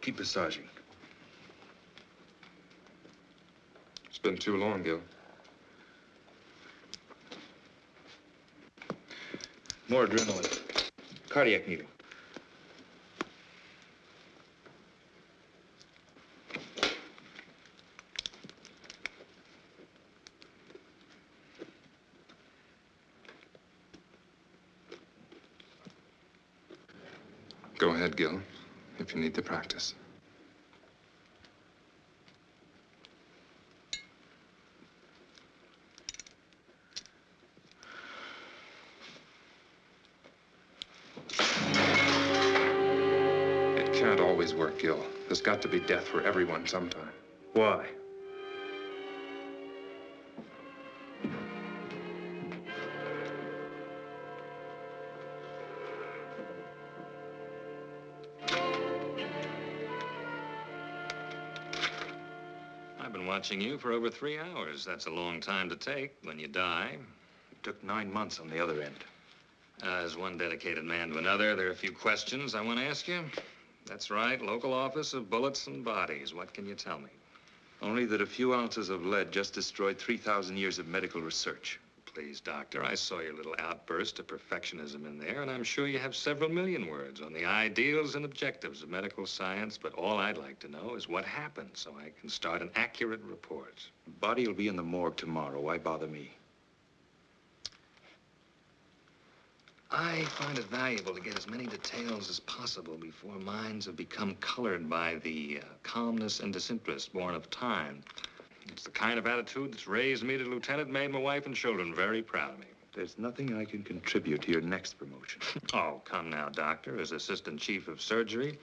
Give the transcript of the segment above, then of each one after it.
Keep massaging. It's been too long, Gil. More adrenaline. Cardiac needle. Go ahead, Gil, if you need the practice. It can't always work, Gil. There's got to be death for everyone sometime. Why? I've been watching you for over 3 hours. That's a long time to take when you die. It took 9 months on the other end. As one dedicated man to another, there are a few questions I want to ask you. That's right, local office of bullets and bodies. What can you tell me? Only that a few ounces of lead just destroyed 3,000 years of medical research. Please, Doctor, I saw your little outburst of perfectionism in there, and I'm sure you have several million words on the ideals and objectives of medical science, but all I'd like to know is what happened so I can start an accurate report. The body will be in the morgue tomorrow. Why bother me? I find it valuable to get as many details as possible before minds have become colored by the calmness and disinterest born of time. It's the kind of attitude that's raised me to lieutenant, made my wife and children very proud of me. There's nothing I can contribute to your next promotion. Oh, come now, Doctor. As assistant chief of surgery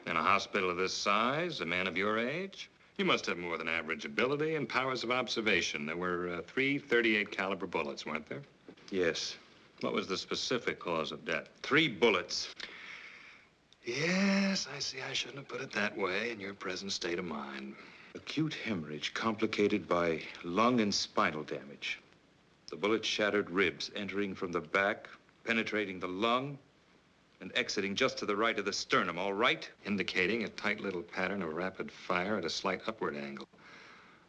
in a hospital of this size, a man of your age, you must have more than average ability and powers of observation. There were 3 .38 caliber bullets, weren't there? Yes. What was the specific cause of death? 3 bullets. Yes, I see I shouldn't have put it that way in your present state of mind. Acute hemorrhage complicated by lung and spinal damage. The bullet shattered ribs, entering from the back, penetrating the lung, and exiting just to the right of the sternum, all right? Indicating a tight little pattern of rapid fire at a slight upward angle.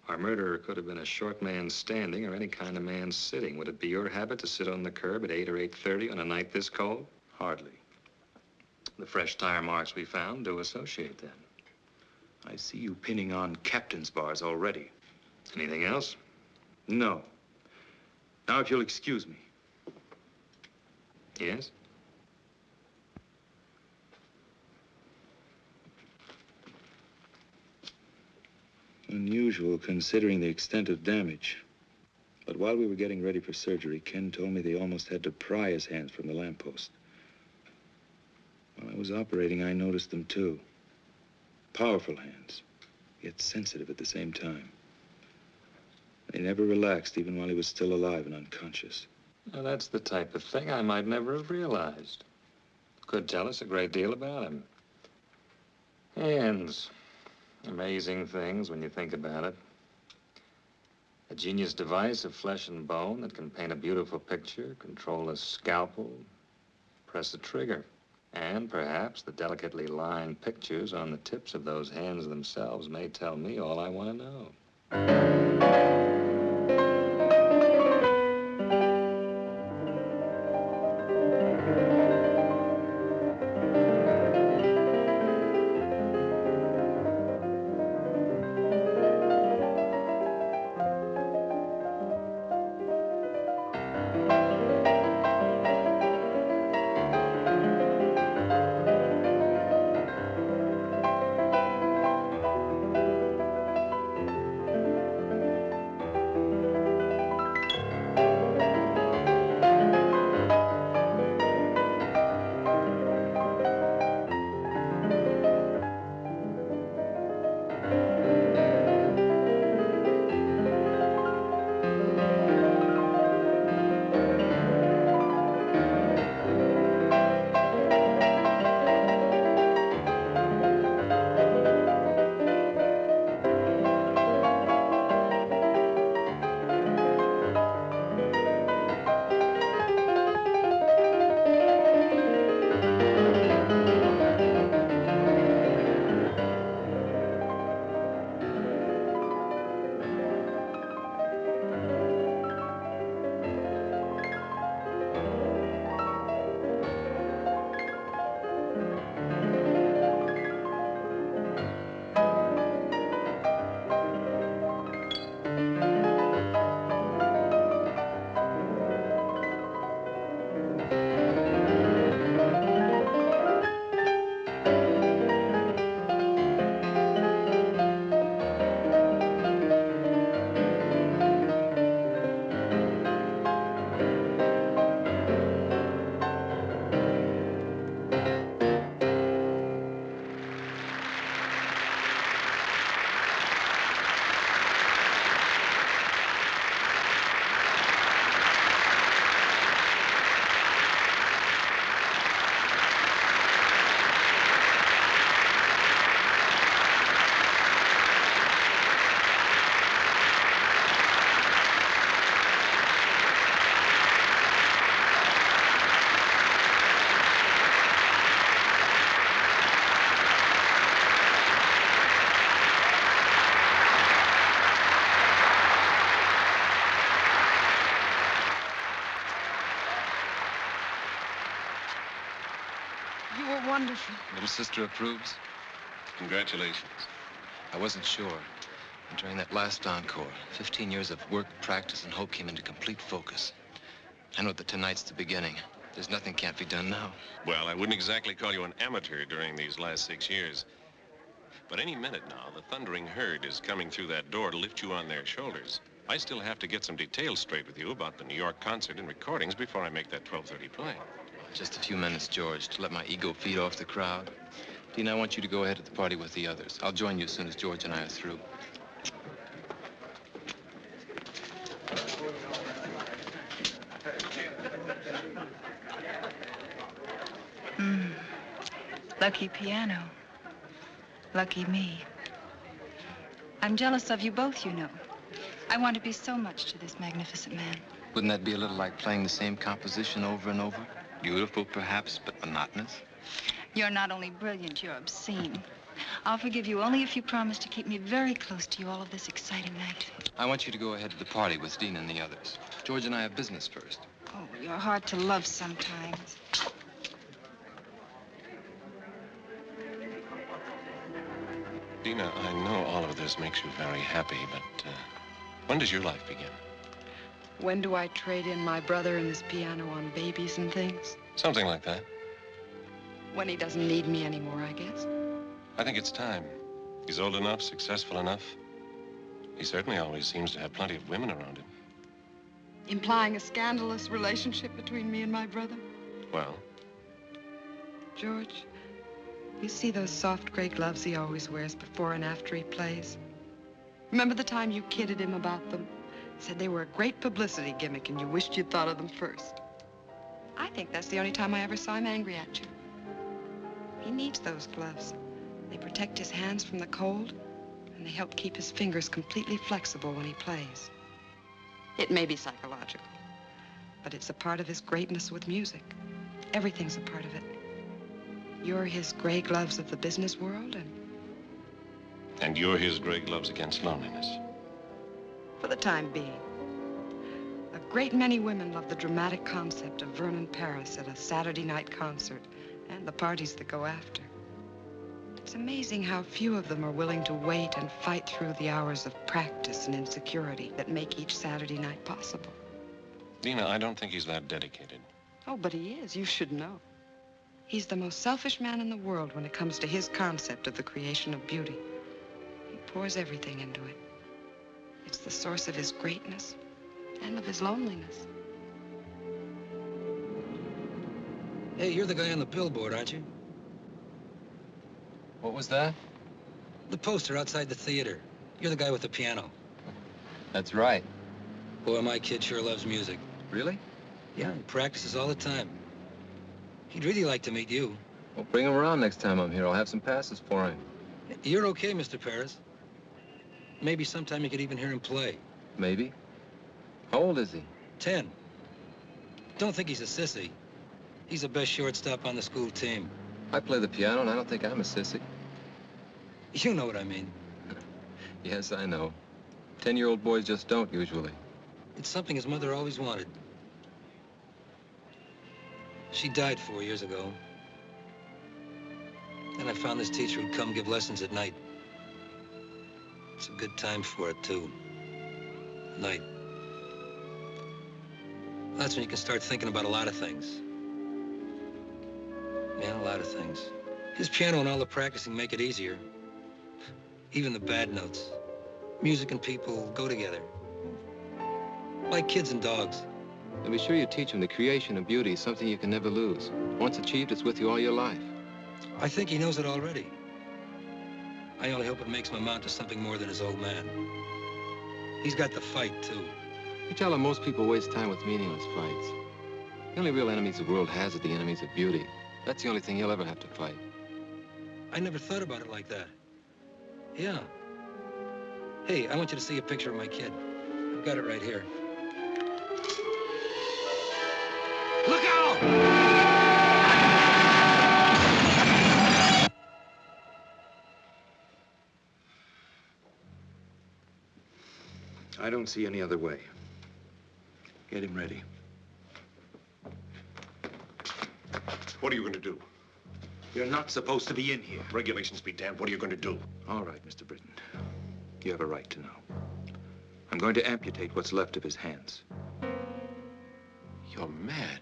Our murderer could have been a short man standing or any kind of man sitting. Would it be your habit to sit on the curb at 8 or 8:30 on a night this cold? Hardly. The fresh tire marks we found do associate then. I see you pinning on captain's bars already. Anything else? No. Now, if you'll excuse me. Yes? Unusual considering the extent of damage. But while we were getting ready for surgery, Ken told me they almost had to pry his hands from the lamppost. While I was operating, I noticed them too. Powerful hands, yet sensitive at the same time. They never relaxed, even while he was still alive and unconscious. Now, that's the type of thing I might never have realized. Could tell us a great deal about him. Hands. Amazing things when you think about it. A genius device of flesh and bone that can paint a beautiful picture, control a scalpel, press a trigger. And perhaps the delicately lined pictures on the tips of those hands themselves may tell me all I want to know. Wonderful. Little sister approves? Congratulations. I wasn't sure. During that last encore, 15 years of work, practice, and hope came into complete focus. I know that tonight's the beginning. There's nothing can't be done now. Well, I wouldn't exactly call you an amateur during these last 6 years. But any minute now, the thundering herd is coming through that door to lift you on their shoulders. I still have to get some details straight with you about the New York concert and recordings before I make that 12:30 play. Just a few minutes, George, to let my ego feed off the crowd. Dean, I want you to go ahead at the party with the others. I'll join you as soon as George and I are through. Lucky piano. Lucky me. I'm jealous of you both, you know. I want to be so much to this magnificent man. Wouldn't that be a little like playing the same composition over and over? Beautiful, perhaps, but monotonous. You're not only brilliant, you're obscene. I'll forgive you only if you promise to keep me very close to you all of this exciting night. I want you to go ahead to the party with Dean and the others. George and I have business first. Oh, you're hard to love sometimes. Dina, I know all of this makes you very happy, but when does your life begin? When do I trade in my brother and his piano on babies and things? Something like that. When he doesn't need me anymore, I guess. I think it's time. He's old enough, successful enough. He certainly always seems to have plenty of women around him. Implying a scandalous relationship between me and my brother? Well? George, you see those soft gray gloves he always wears before and after he plays? Remember the time you kidded him about them? Said they were a great publicity gimmick and you wished you'd thought of them first. I think that's the only time I ever saw him angry at you. He needs those gloves. They protect his hands from the cold, and they help keep his fingers completely flexible when he plays. It may be psychological, but it's a part of his greatness with music. Everything's a part of it. You're his gray gloves of the business world, And you're his gray gloves against loneliness. for the time being. A great many women love the dramatic concept of Vernon Paris at a Saturday night concert and the parties that go after. It's amazing how few of them are willing to wait and fight through the hours of practice and insecurity that make each Saturday night possible. Dina, I don't think he's that dedicated. Oh, but he is. You should know. He's the most selfish man in the world when it comes to his concept of the creation of beauty. He pours everything into it. It's the source of his greatness and of his loneliness. Hey, you're the guy on the billboard, aren't you? What was that? The poster outside the theater. You're the guy with the piano. That's right. Boy, my kid sure loves music. Really? Yeah, he practices all the time. He'd really like to meet you. Well, bring him around next time I'm here. I'll have some passes for him. You're okay, Mr. Paris. Maybe sometime you could even hear him play. Maybe. How old is he? 10. Don't think he's a sissy. He's the best shortstop on the school team. I play the piano, and I don't think I'm a sissy. You know what I mean. Yes, I know. 10-year-old boys just don't, usually. It's something his mother always wanted. She died 4 years ago. Then I found this teacher who'd come give lessons at night. It's a good time for it, too. Night. That's when you can start thinking about a lot of things. Yeah, a lot of things. His piano and all the practicing make it easier. Even the bad notes. Music and people go together. Like kids and dogs. And be sure you teach him the creation of beauty is something you can never lose. Once achieved, it's with you all your life. I think he knows it already. I only hope it makes him amount to something more than his old man. He's got the fight, too. You tell him most people waste time with meaningless fights. The only real enemies the world has are the enemies of beauty. That's the only thing he'll ever have to fight. I never thought about it like that. Yeah. Hey, I want you to see a picture of my kid. I've got it right here. Look out! I don't see any other way. Get him ready. What are you going to do? You're not supposed to be in here. Regulations be damned. What are you going to do? All right, Mr. Britton. You have a right to know. I'm going to amputate what's left of his hands. You're mad.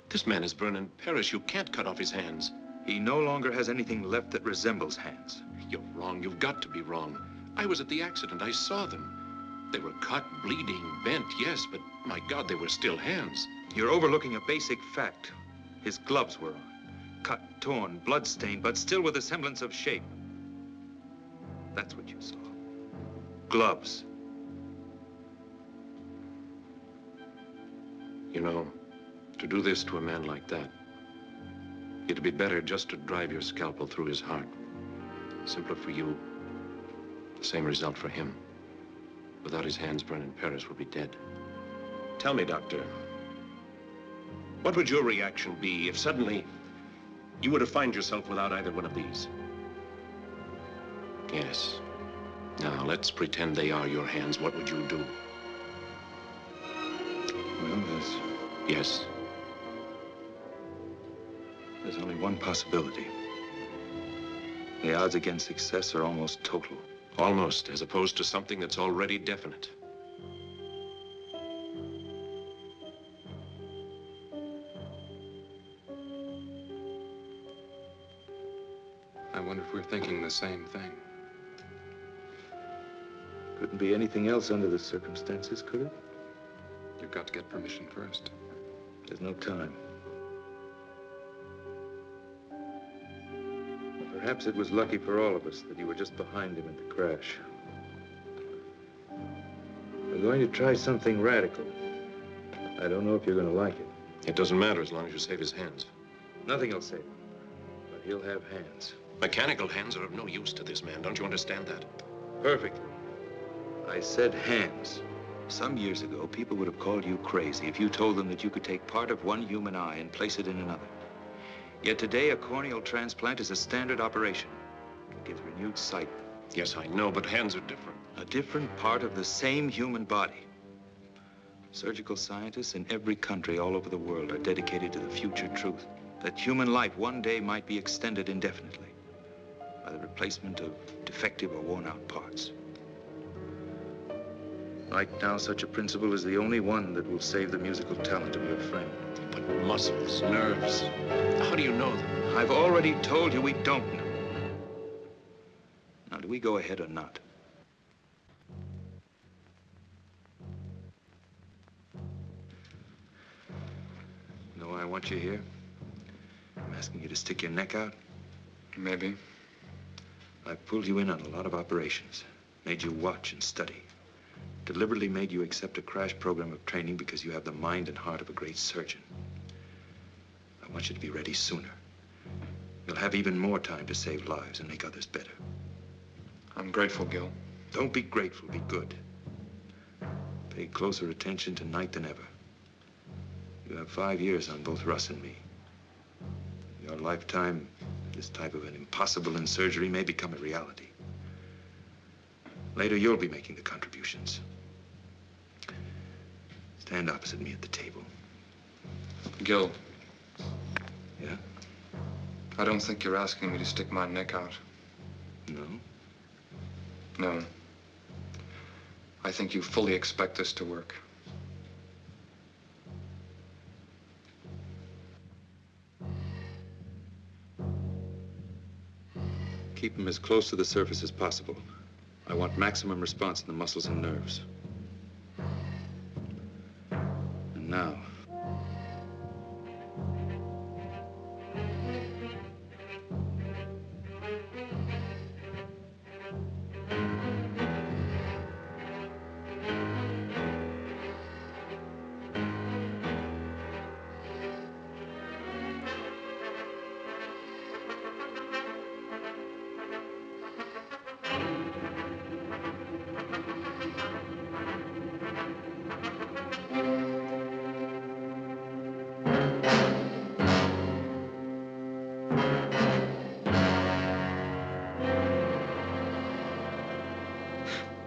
This man is Vernon Paris. You can't cut off his hands. He no longer has anything left that resembles hands. You're wrong. You've got to be wrong. I was at the accident. I saw them. They were cut, bleeding, bent, yes, but my God, they were still hands. You're overlooking a basic fact. His gloves were on. Cut, torn, blood-stained, but still with a semblance of shape. That's what you saw. Gloves. You know, to do this to a man like that, it'd be better just to drive your scalpel through his heart. Simpler for you, the same result for him. Without his hands, Vernon Paris will be dead. Tell me, Doctor, What would your reaction be if suddenly you were to find yourself without either one of these? Yes. Now, let's pretend they are your hands. What would you do? Well, Yes. there's only one possibility. The odds against success are almost total. Almost, as opposed to something that's already definite. I wonder if we're thinking the same thing. Couldn't be anything else under the circumstances, could it? You've got to get permission first. There's no time. Perhaps it was lucky for all of us that you were just behind him at the crash. We're going to try something radical. I don't know if you're going to like it. It doesn't matter as long as you save his hands. Nothing will save him, but he'll have hands. Mechanical hands are of no use to this man. Don't you understand that? Perfectly. I said hands. Some years ago, people would have called you crazy if you told them that you could take part of one human eye and place it in another. Yet today, a corneal transplant is a standard operation. It gives renewed sight. Yes, I know, but hands are different. A different part of the same human body. Surgical scientists in every country all over the world are dedicated to the future truth that human life one day might be extended indefinitely by the replacement of defective or worn-out parts. Right now, such a principle is the only one that will save the musical talent of your friend. But muscles, nerves, how do you know them? I've already told you we don't know. Now, do we go ahead or not? You know why I want you here? I'm asking you to stick your neck out. Maybe. I've pulled you in on a lot of operations, made you watch and study, deliberately made you accept a crash program of training because you have the mind and heart of a great surgeon. I want you to be ready sooner. You'll have even more time to save lives and make others better. I'm grateful, Gil. Don't be grateful, be good. Pay closer attention tonight than ever. You have 5 years on both Russ and me. In your lifetime, this type of an impossible in surgery may become a reality. Later, you'll be making the contributions. Stand opposite me at the table. Gil, Yeah? I don't think you're asking me to stick my neck out. No? No. I think you fully expect this to work. Keep him as close to the surface as possible. I want maximum response in the muscles and nerves. And now.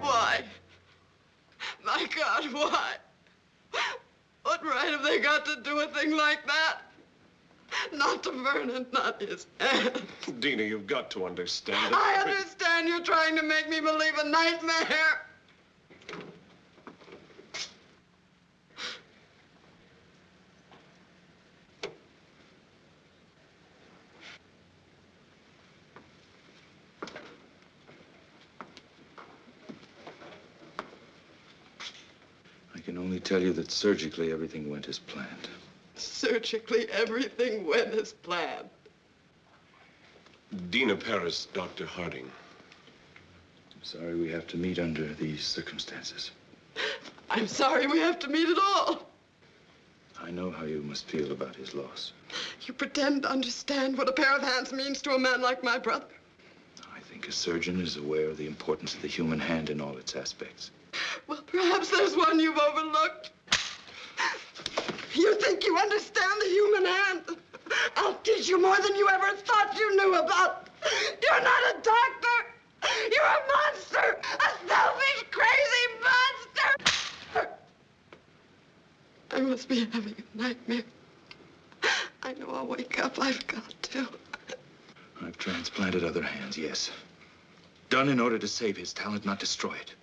Why? My God, why? What right have they got to do a thing like that? Not to Vernon, not his hand. Dina, you've got to understand. I understand you're trying to make me believe a nightmare. I can only tell you that surgically everything went as planned. Surgically, everything went as planned. Dina Paris, Dr. Harding. I'm sorry we have to meet under these circumstances. I'm sorry we have to meet at all. I know how you must feel about his loss. You pretend to understand what a pair of hands means to a man like my brother. I think a surgeon is aware of the importance of the human hand in all its aspects. Well, perhaps there's one you've overlooked. You think you understand the human hand? I'll teach you more than you ever thought you knew about. You're not a doctor. You're a monster. A selfish, crazy monster. I must be having a nightmare. I know I'll wake up. I've got to. I've transplanted other hands, yes. Done in order to save his talent, not destroy it.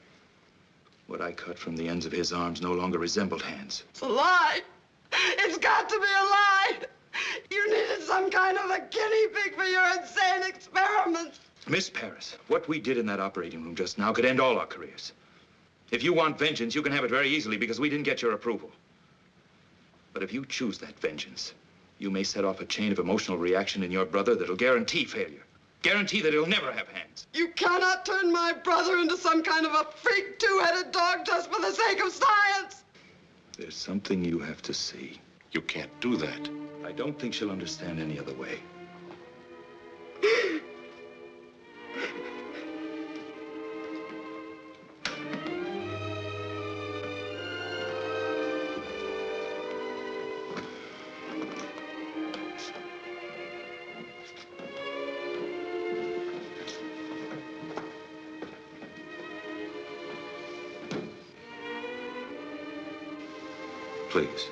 What I cut from the ends of his arms no longer resembled hands. It's a lie. It's got to be a lie. You needed some kind of a guinea pig for your insane experiments. Miss Paris, what we did in that operating room just now could end all our careers. If you want vengeance, you can have it very easily because we didn't get your approval. But if you choose that vengeance, you may set off a chain of emotional reaction in your brother that'll guarantee failure. Guarantee that he'll never have hands. You cannot turn my brother into some kind of a freak two-headed dog just for the sake of science. There's something you have to see. You can't do that. I don't think she'll understand any other way. Please.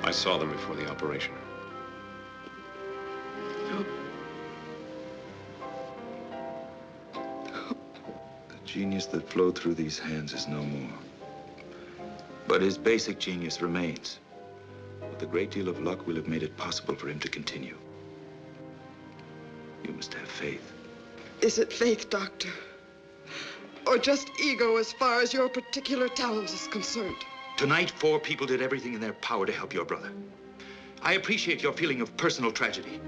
I saw them before the operation. The genius that flowed through these hands is no more. But his basic genius remains. With a great deal of luck, we'll have made it possible for him to continue. You must have faith. Is it faith, Doctor? Or just ego as far as your particular talent is concerned? Tonight, 4 people did everything in their power to help your brother. I appreciate your feeling of personal tragedy,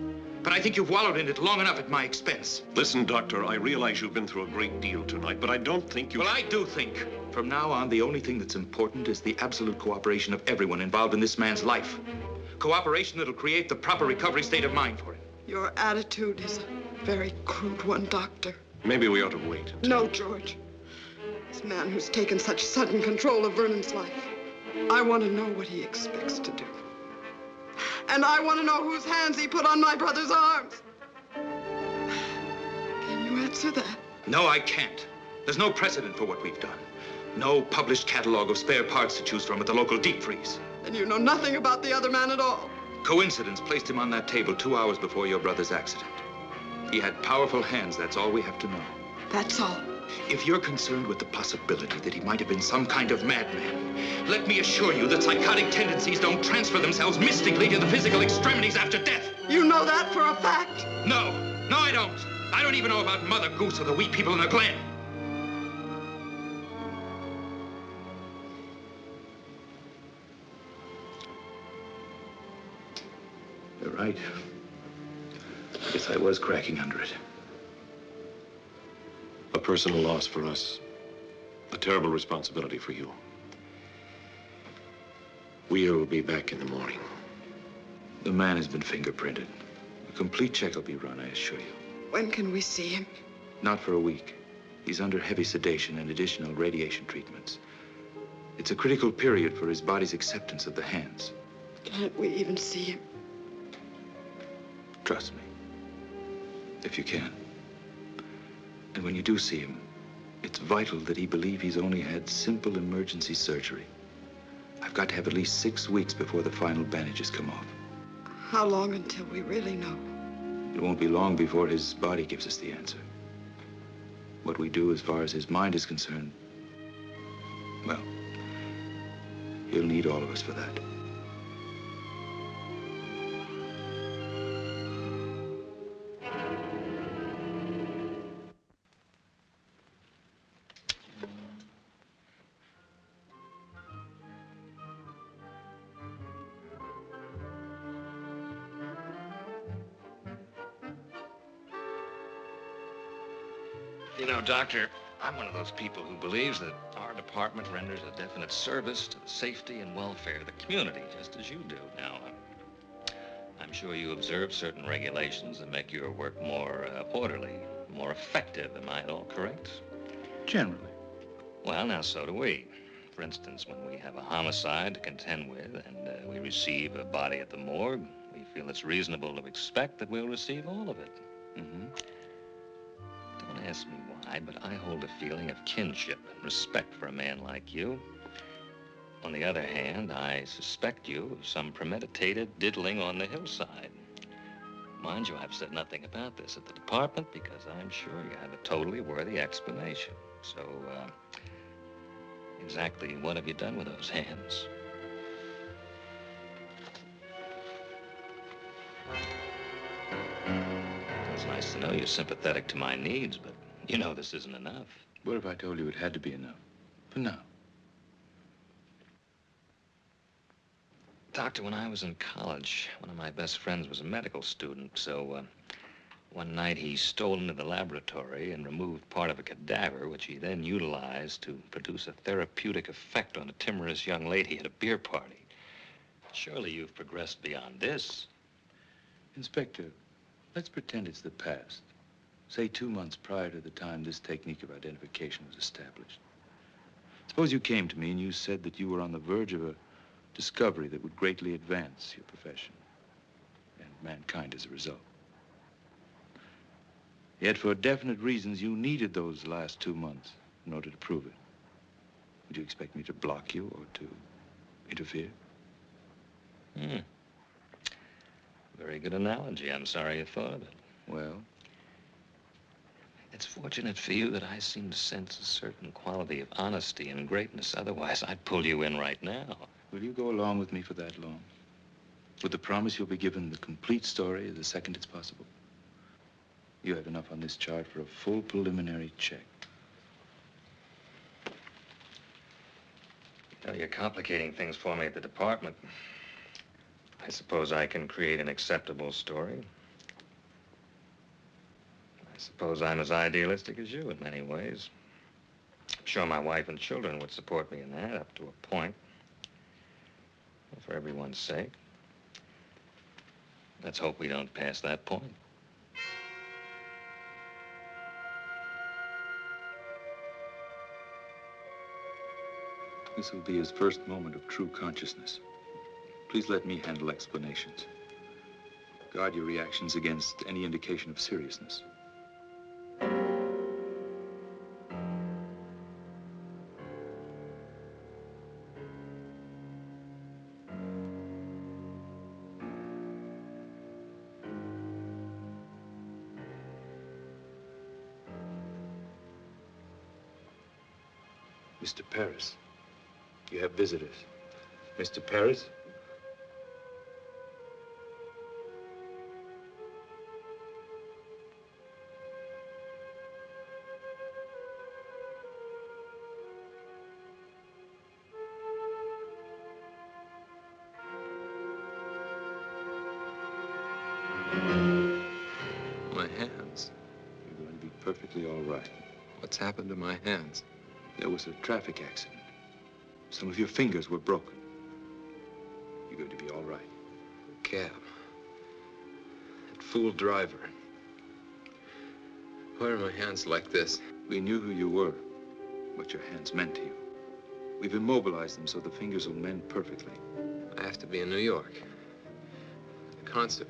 but I think you've wallowed in it long enough at my expense. Listen, Doctor, I realize you've been through a great deal tonight, but I don't think you... Well, I do think. From now on, the only thing that's important is the absolute cooperation of everyone involved in this man's life. Cooperation that'll create the proper recovery state of mind for him. Your attitude is a very crude one, Doctor. Maybe we ought to wait. No, George. This man who's taken such sudden control of Vernon's life, I want to know what he expects to do. And I want to know whose hands he put on my brother's arms. Can you answer that? No, I can't. There's no precedent for what we've done. No published catalog of spare parts to choose from at the local deep freeze. Then you know nothing about the other man at all. Coincidence placed him on that table 2 hours before your brother's accident. He had powerful hands, that's all we have to know. That's all. If you're concerned with the possibility that he might have been some kind of madman, let me assure you that psychotic tendencies don't transfer themselves mystically to the physical extremities after death. You know that for a fact? No, I don't. I don't even know about Mother Goose or the wee people in the Glen. You're right. I guess I was cracking under it. A personal loss for us. A terrible responsibility for you. We'll be back in the morning. The man has been fingerprinted. A complete check will be run, I assure you. When can we see him? Not for a week. He's under heavy sedation and additional radiation treatments. It's a critical period for his body's acceptance of the hands. Can't we even see him? Trust me. If you can. And when you do see him, it's vital that he believe he's only had simple emergency surgery. I've got to have at least 6 weeks before the final bandages come off. How long until we really know? It won't be long before his body gives us the answer. What we do as far as his mind is concerned, well, he'll need all of us for that. You know, Doctor, I'm one of those people who believes that our department renders a definite service to the safety and welfare of the community, just as you do. Now, I'm sure you observe certain regulations that make your work more orderly, more effective. Am I at all correct? Generally. Well, now, so do we. For instance, when we have a homicide to contend with and we receive a body at the morgue, we feel it's reasonable to expect that we'll receive all of it. Mm-hmm. Don't ask me why, but I hold a feeling of kinship and respect for a man like you. On the other hand, I suspect you of some premeditated diddling on the hillside. Mind you, I've said nothing about this at the department because I'm sure you have a totally worthy explanation. So, exactly what have you done with those hands? It's nice to know you're sympathetic to my needs, but you know this isn't enough. What if I told you it had to be enough? For now. Doctor, when I was in college, one of my best friends was a medical student, so one night he stole into the laboratory and removed part of a cadaver, which he then utilized to produce a therapeutic effect on a timorous young lady at a beer party. Surely you've progressed beyond this. Inspector, let's pretend it's the past. Say 2 months prior to the time this technique of identification was established. Suppose you came to me and you said that you were on the verge of a discovery that would greatly advance your profession and mankind as a result. Yet for definite reasons, you needed those last 2 months in order to prove it. Would you expect me to block you or to interfere? Very good analogy. I'm sorry you thought of it. Well? It's fortunate for you that I seem to sense a certain quality of honesty and greatness. Otherwise, I'd pull you in right now. Will you go along with me for that long? With the promise you'll be given the complete story the second it's possible? You have enough on this chart for a full preliminary check. You know, you're complicating things for me at the department. I suppose I can create an acceptable story. I suppose I'm as idealistic as you in many ways. I'm sure my wife and children would support me in that up to a point. For everyone's sake. Let's hope we don't pass that point. This will be his first moment of true consciousness. Please let me handle explanations. Guard your reactions against any indication of seriousness. Mr. Paris, you have visitors. Mr. Paris? My hands. You're going to be perfectly all right. What's happened to my hands? There was a traffic accident. Some of your fingers were broken. You're going to be all right. Cab. That fool driver. Why are my hands like this? We knew who you were, what your hands meant to you. We've immobilized them so the fingers will mend perfectly. I have to be in New York. A concert.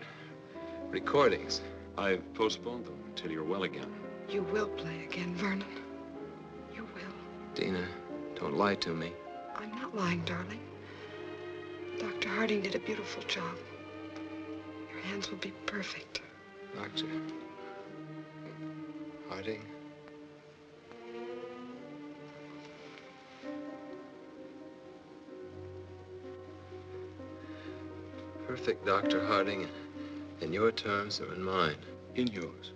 Recordings. I've postponed them until you're well again. You will play again, Vernon. You will. Dina, don't lie to me. I'm not lying, darling. Dr. Harding did a beautiful job. Your hands will be perfect. Doctor. Harding. Perfect, Dr. Harding. In your terms or in mine? In yours.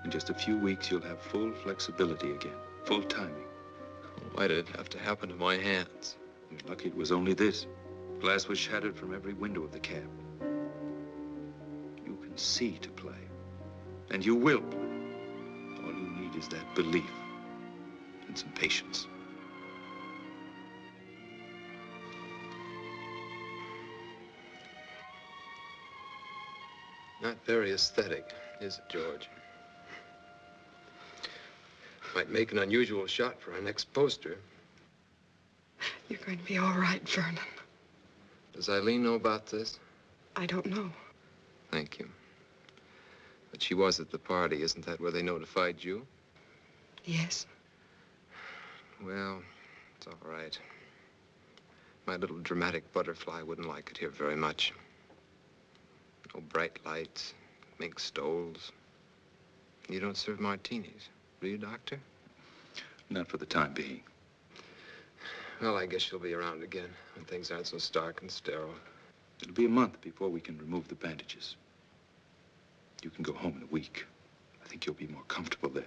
In just a few weeks, you'll have full flexibility again, full timing. Why did it have to happen to my hands? You're lucky it was only this. Glass was shattered from every window of the cab. You can see to play. And you will play. All you need need is that belief and some patience. Not very aesthetic, is it, George? Might make an unusual shot for our next poster. You're going to be all right, Vernon. Does Eileen know about this? I don't know. Thank you. But she was at the party. Isn't that where they notified you? Yes. Well, it's all right. My little dramatic butterfly wouldn't like it here very much. No bright lights, mink stoles. You don't serve martinis, do you, Doctor? Not for the time being. Well, I guess you'll be around again when things aren't so stark and sterile. It'll be a month before we can remove the bandages. You can go home in a week. I think you'll be more comfortable there.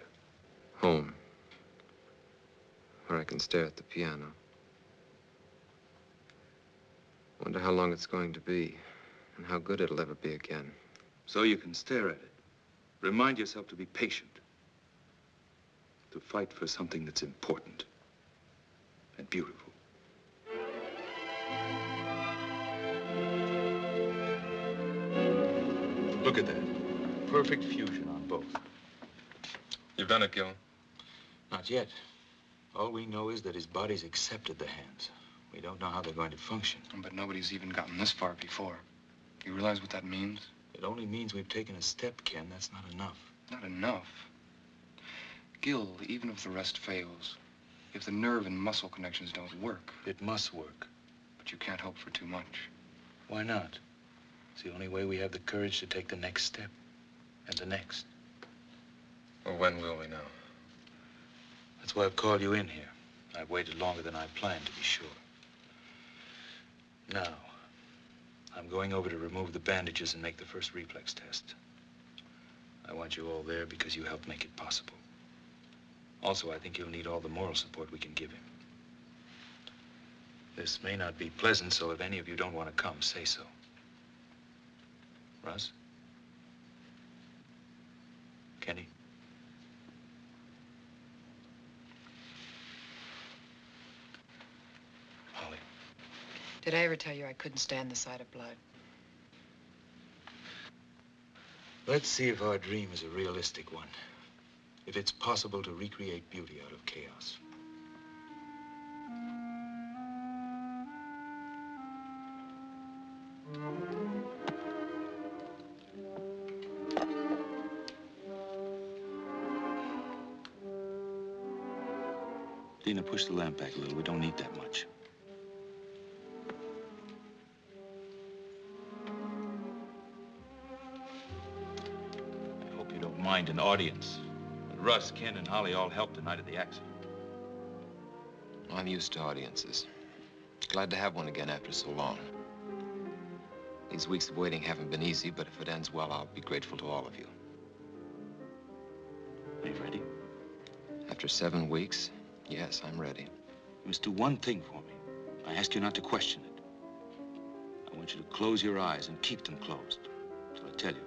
Home. Where I can stare at the piano. Wonder how long it's going to be and how good it'll ever be again. So you can stare at it. Remind yourself to be patient. To fight for something that's important and beautiful. Look at that. Perfect fusion on both. You've done it, Gil. Not yet. All we know is that his body's accepted the hands. We don't know how they're going to function. But nobody's even gotten this far before. You realize what that means? It only means we've taken a step, Ken. That's not enough. Not enough. Gil, even if the rest fails, if the nerve and muscle connections don't work... It must work. But you can't hope for too much. Why not? It's the only way we have the courage to take the next step. And the next. Well, when will we know? That's why I've called you in here. I've waited longer than I planned, to be sure. Now, I'm going over to remove the bandages and make the first reflex test. I want you all there because you helped make it possible. Also, I think you'll need all the moral support we can give him. This may not be pleasant, so if any of you don't want to come, say so. Russ? Kenny? Holly? Did I ever tell you I couldn't stand the sight of blood? Let's see if our dream is a realistic one. If it's possible to recreate beauty out of chaos. Dina, push the lamp back a little. We don't need that much. I hope you don't mind an audience. But Russ, Ken, and Holly all helped the night of the accident. I'm used to audiences. Glad to have one again after so long. These weeks of waiting haven't been easy, but if it ends well, I'll be grateful to all of you. Are you ready? After 7 weeks, yes, I'm ready. You must do one thing for me. I ask you not to question it. I want you to close your eyes and keep them closed till I tell you.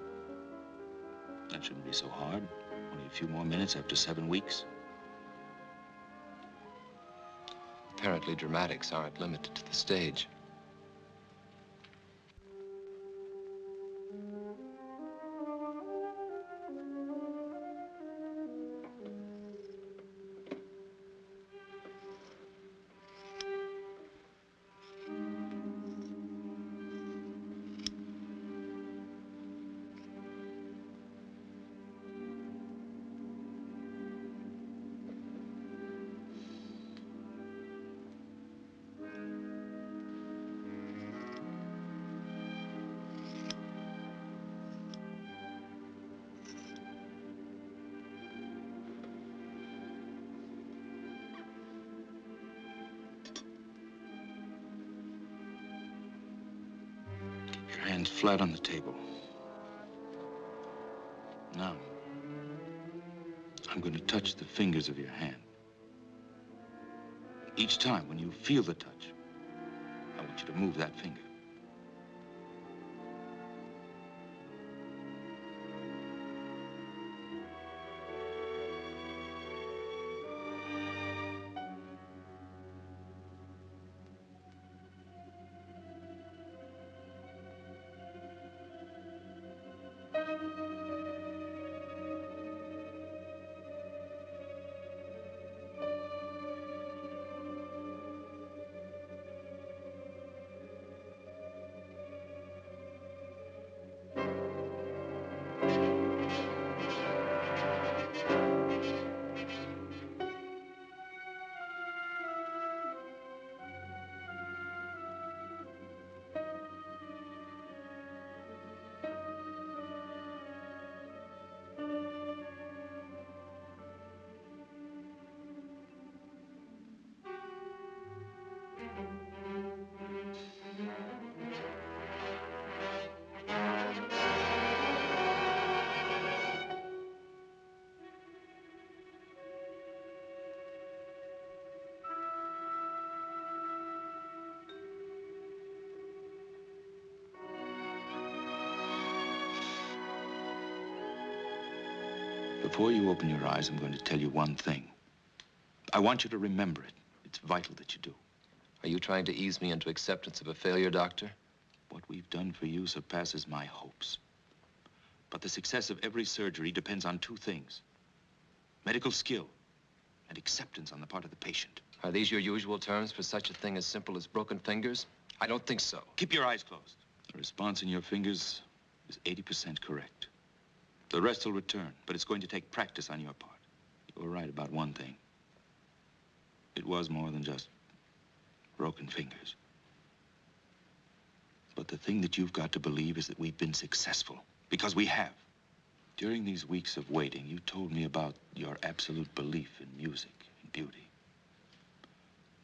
That shouldn't be so hard. Only a few more minutes after 7 weeks. Apparently, dramatics aren't limited to the stage. Hands flat on the table. Now, I'm going to touch the fingers of your hand. Each time when you feel the touch, I want you to move that finger. Before you open your eyes, I'm going to tell you one thing. I want you to remember it. It's vital that you do. Are you trying to ease me into acceptance of a failure, Doctor? What we've done for you surpasses my hopes. But the success of every surgery depends on two things: medical skill and acceptance on the part of the patient. Are these your usual terms for such a thing as simple as broken fingers? I don't think so. Keep your eyes closed. The response in your fingers is 80% correct. The rest will return, but it's going to take practice on your part. You were right about one thing. It was more than just broken fingers. But the thing that you've got to believe is that we've been successful, because we have. During these weeks of waiting, you told me about your absolute belief in music and beauty.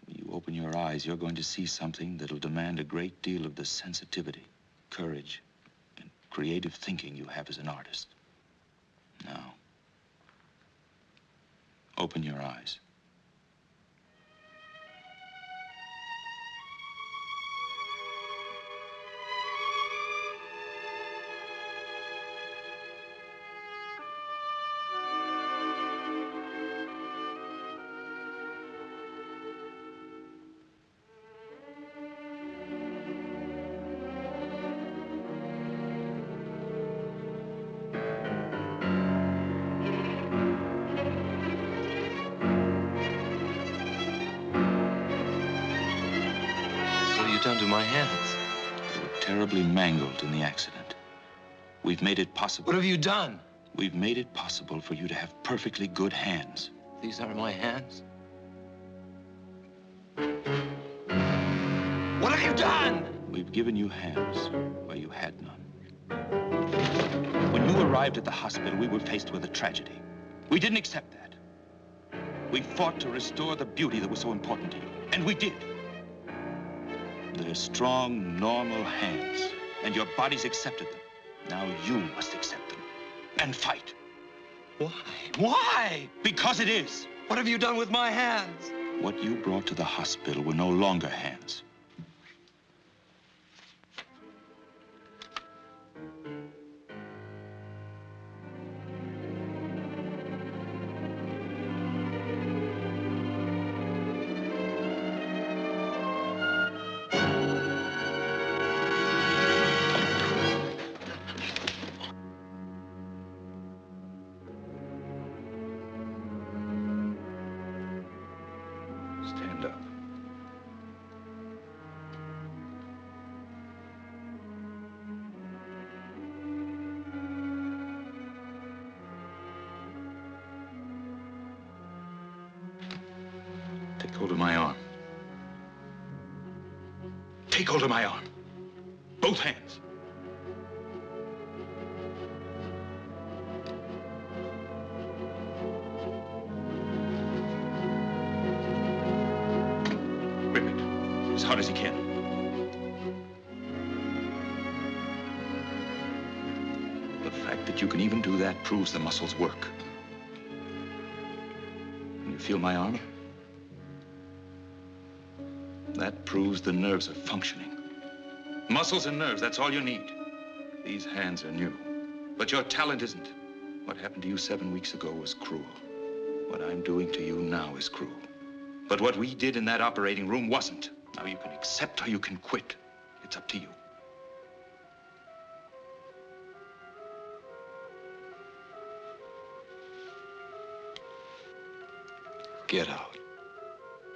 When you open your eyes, you're going to see something that'll demand a great deal of the sensitivity, courage, and creative thinking you have as an artist. Now, open your eyes. Done to my hands? They were terribly mangled in the accident. We've made it possible. What have you done? We've made it possible for you to have perfectly good hands. These aren't my hands. What have you done? We've given you hands where you had none. When you arrived at the hospital, we were faced with a tragedy. We didn't accept that. We fought to restore the beauty that was so important to you, and we did. They're strong, normal hands, and your body's accepted them. Now you must accept them and fight. Why? Why? Because it is. What have you done with my hands? What you brought to the hospital were no longer hands. Stand up. Take hold of my arm. Take hold of my arm. Both hands. Grip it as hard as you can. The fact that you can even do that proves the muscles work. Can you feel my arm? That proves the nerves are functioning. Muscles and nerves, that's all you need. These hands are new, but your talent isn't. What happened to you 7 weeks ago was cruel. What I'm doing to you now is cruel. But what we did in that operating room wasn't. Now you can accept or you can quit. It's up to you. Get out.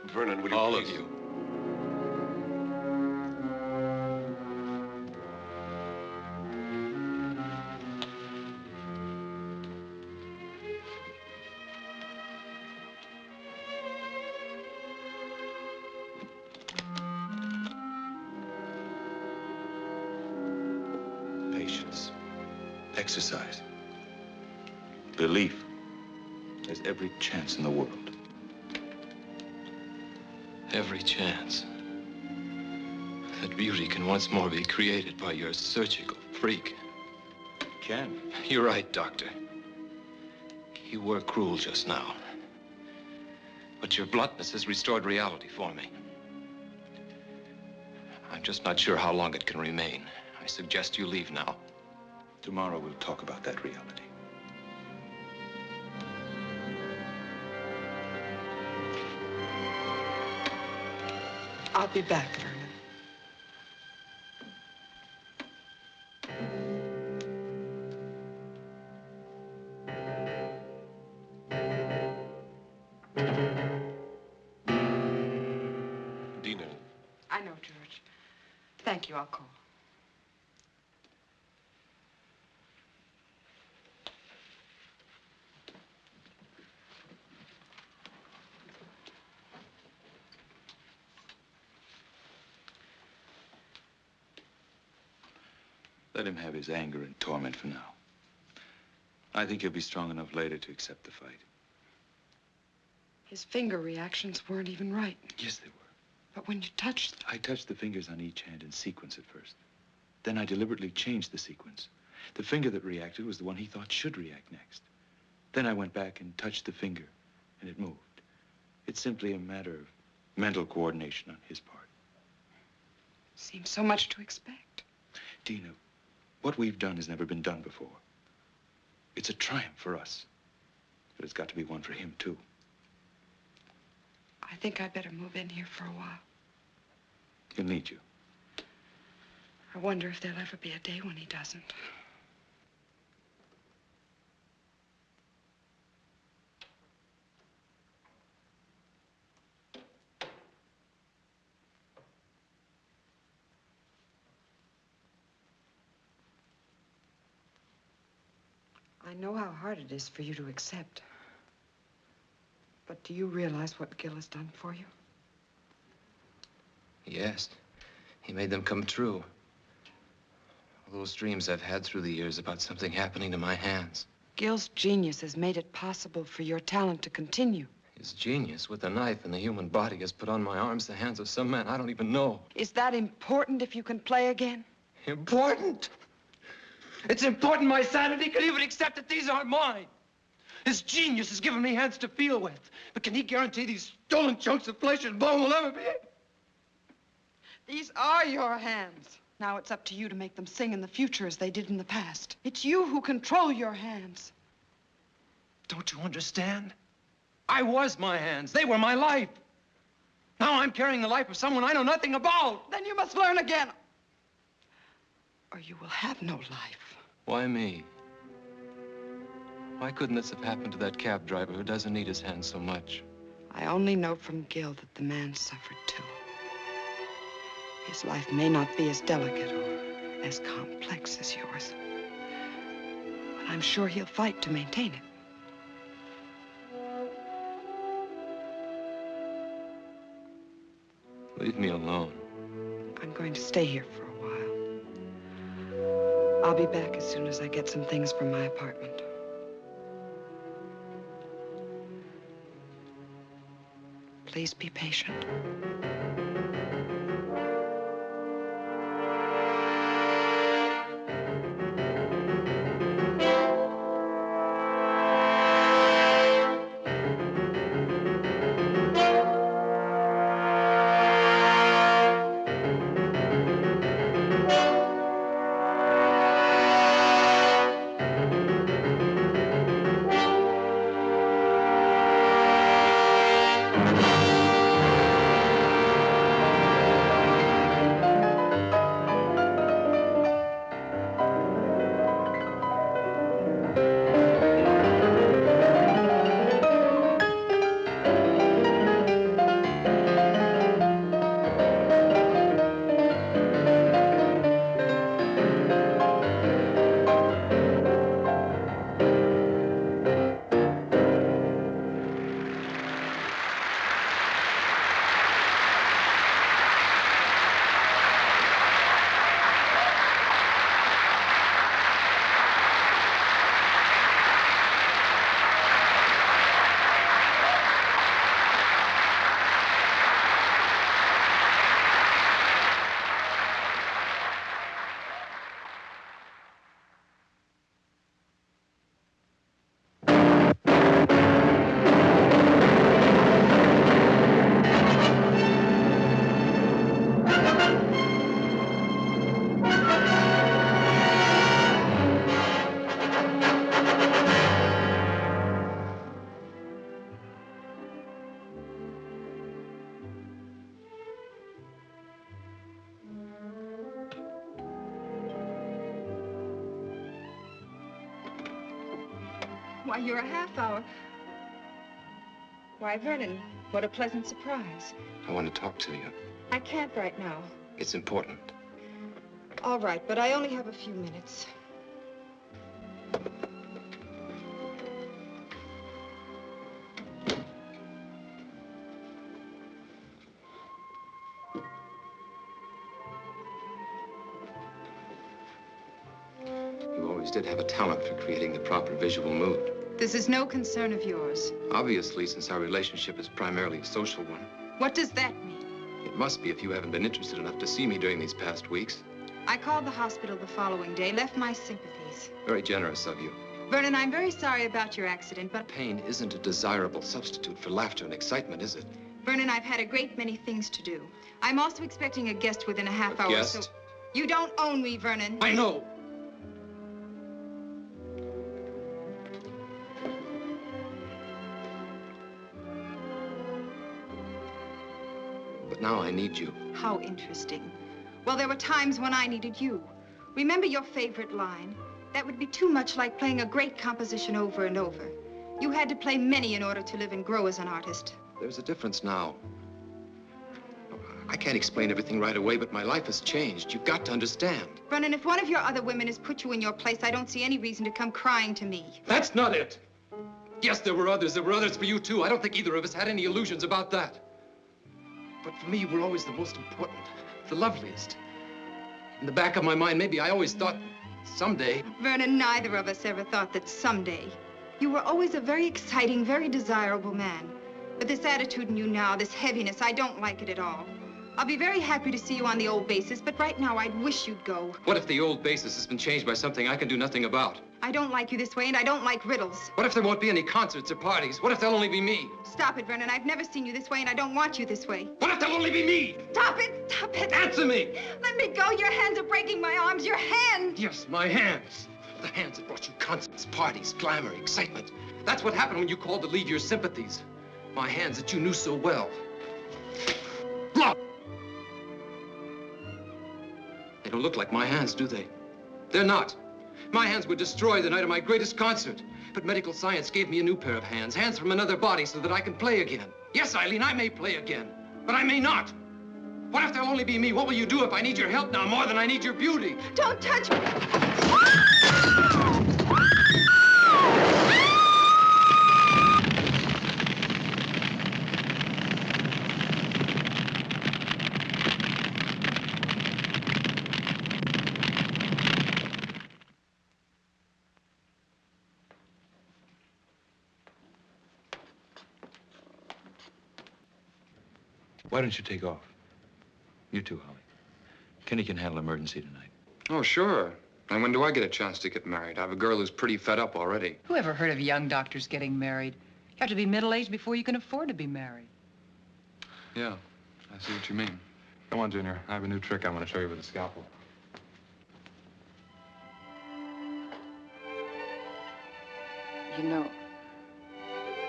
Vernon, will you All please? of you. Patience. Exercise. Belief. There's every chance in the world. Every chance that beauty can once more be created by your surgical freak. Can. You're right, Doctor. You were cruel just now. But your bluntness has restored reality for me. I'm just not sure how long it can remain. I suggest you leave now. Tomorrow we'll talk about that reality. I'll be back, Vernon. Dina. I know, George. Thank you. I'll call. Let him have his anger and torment for now. I think he'll be strong enough later to accept the fight. His finger reactions weren't even right. Yes, they were. But when you touched... I touched the fingers on each hand in sequence at first. Then I deliberately changed the sequence. The finger that reacted was the one he thought should react next. Then I went back and touched the finger, and it moved. It's simply a matter of mental coordination on his part. Seems so much to expect. Dina, what we've done has never been done before. It's a triumph for us. But it's got to be one for him, too. I think I'd better move in here for a while. He'll need you. I wonder if there'll ever be a day when he doesn't. I know how hard it is for you to accept. But do you realize what Gil has done for you? Yes. He made them come true. All those dreams I've had through the years about something happening to my hands. Gil's genius has made it possible for your talent to continue. His genius with a knife in the human body has put on my arms the hands of some man I don't even know. Is that important if you can play again? Important? It's important my sanity could even accept that these aren't mine. His genius has given me hands to feel with. But can he guarantee these stolen chunks of flesh and bone will ever be? These are your hands. Now it's up to you to make them sing in the future as they did in the past. It's you who control your hands. Don't you understand? I was my hands. They were my life. Now I'm carrying the life of someone I know nothing about. Then you must learn again. Or you will have no life. Why me? Why couldn't this have happened to that cab driver who doesn't need his hands so much? I only know from Gil that the man suffered too. His life may not be as delicate or as complex as yours, but I'm sure he'll fight to maintain it. Leave me alone. I'm going to stay here for a while. I'll be back as soon as I get some things from my apartment. Please be patient. Why, you're a half hour. Why, Vernon, what a pleasant surprise. I want to talk to you. I can't right now. It's important. All right, but I only have a few minutes. You always did have a talent for creating the proper visual mood. This is no concern of yours. Obviously, since our relationship is primarily a social one. What does that mean? It must be if you haven't been interested enough to see me during these past weeks. I called the hospital the following day, left my sympathies. Very generous of you. Vernon, I'm very sorry about your accident, but... Pain isn't a desirable substitute for laughter and excitement, is it? Vernon, I've had a great many things to do. I'm also expecting a guest within a half hour. Guest? So... You don't own me, Vernon. I know. But now I need you. How interesting. Well, there were times when I needed you. Remember your favorite line? That would be too much like playing a great composition over and over. You had to play many in order to live and grow as an artist. There's a difference now. I can't explain everything right away, but my life has changed. You've got to understand. Vernon, if one of your other women has put you in your place, I don't see any reason to come crying to me. That's not it. Yes, there were others. There were others for you, too. I don't think either of us had any illusions about that. But for me, you were always the most important, the loveliest. In the back of my mind, maybe I always thought someday... Vernon, neither of us ever thought that someday. You were always a very exciting, very desirable man. But this attitude in you now, this heaviness, I don't like it at all. I'll be very happy to see you on the old basis, but right now I'd wish you'd go. What if the old basis has been changed by something I can do nothing about? I don't like you this way, and I don't like riddles. What if there won't be any concerts or parties? What if there'll only be me? Stop it, Vernon. I've never seen you this way, and I don't want you this way. What if there'll only be me? Stop it! Stop it! Answer me! Let me go. Your hands are breaking my arms. Your hands! Yes, my hands. The hands that brought you concerts, parties, glamour, excitement. That's what happened when you called to leave your sympathies. My hands that you knew so well. Look! They don't look like my hands, do they? They're not. My hands were destroyed the night of my greatest concert. But medical science gave me a new pair of hands, hands from another body, so that I can play again. Yes, Eileen, I may play again, but I may not. What if there'll only be me? What will you do if I need your help now more than I need your beauty? Don't touch me! Why don't you take off? You too, Holly. Kenny can handle emergency tonight. Oh, sure. And when do I get a chance to get married? I have a girl who's pretty fed up already. Who ever heard of young doctors getting married? You have to be middle-aged before you can afford to be married. Yeah, I see what you mean. Come on, Junior. I have a new trick I want to show you with a scalpel. You know,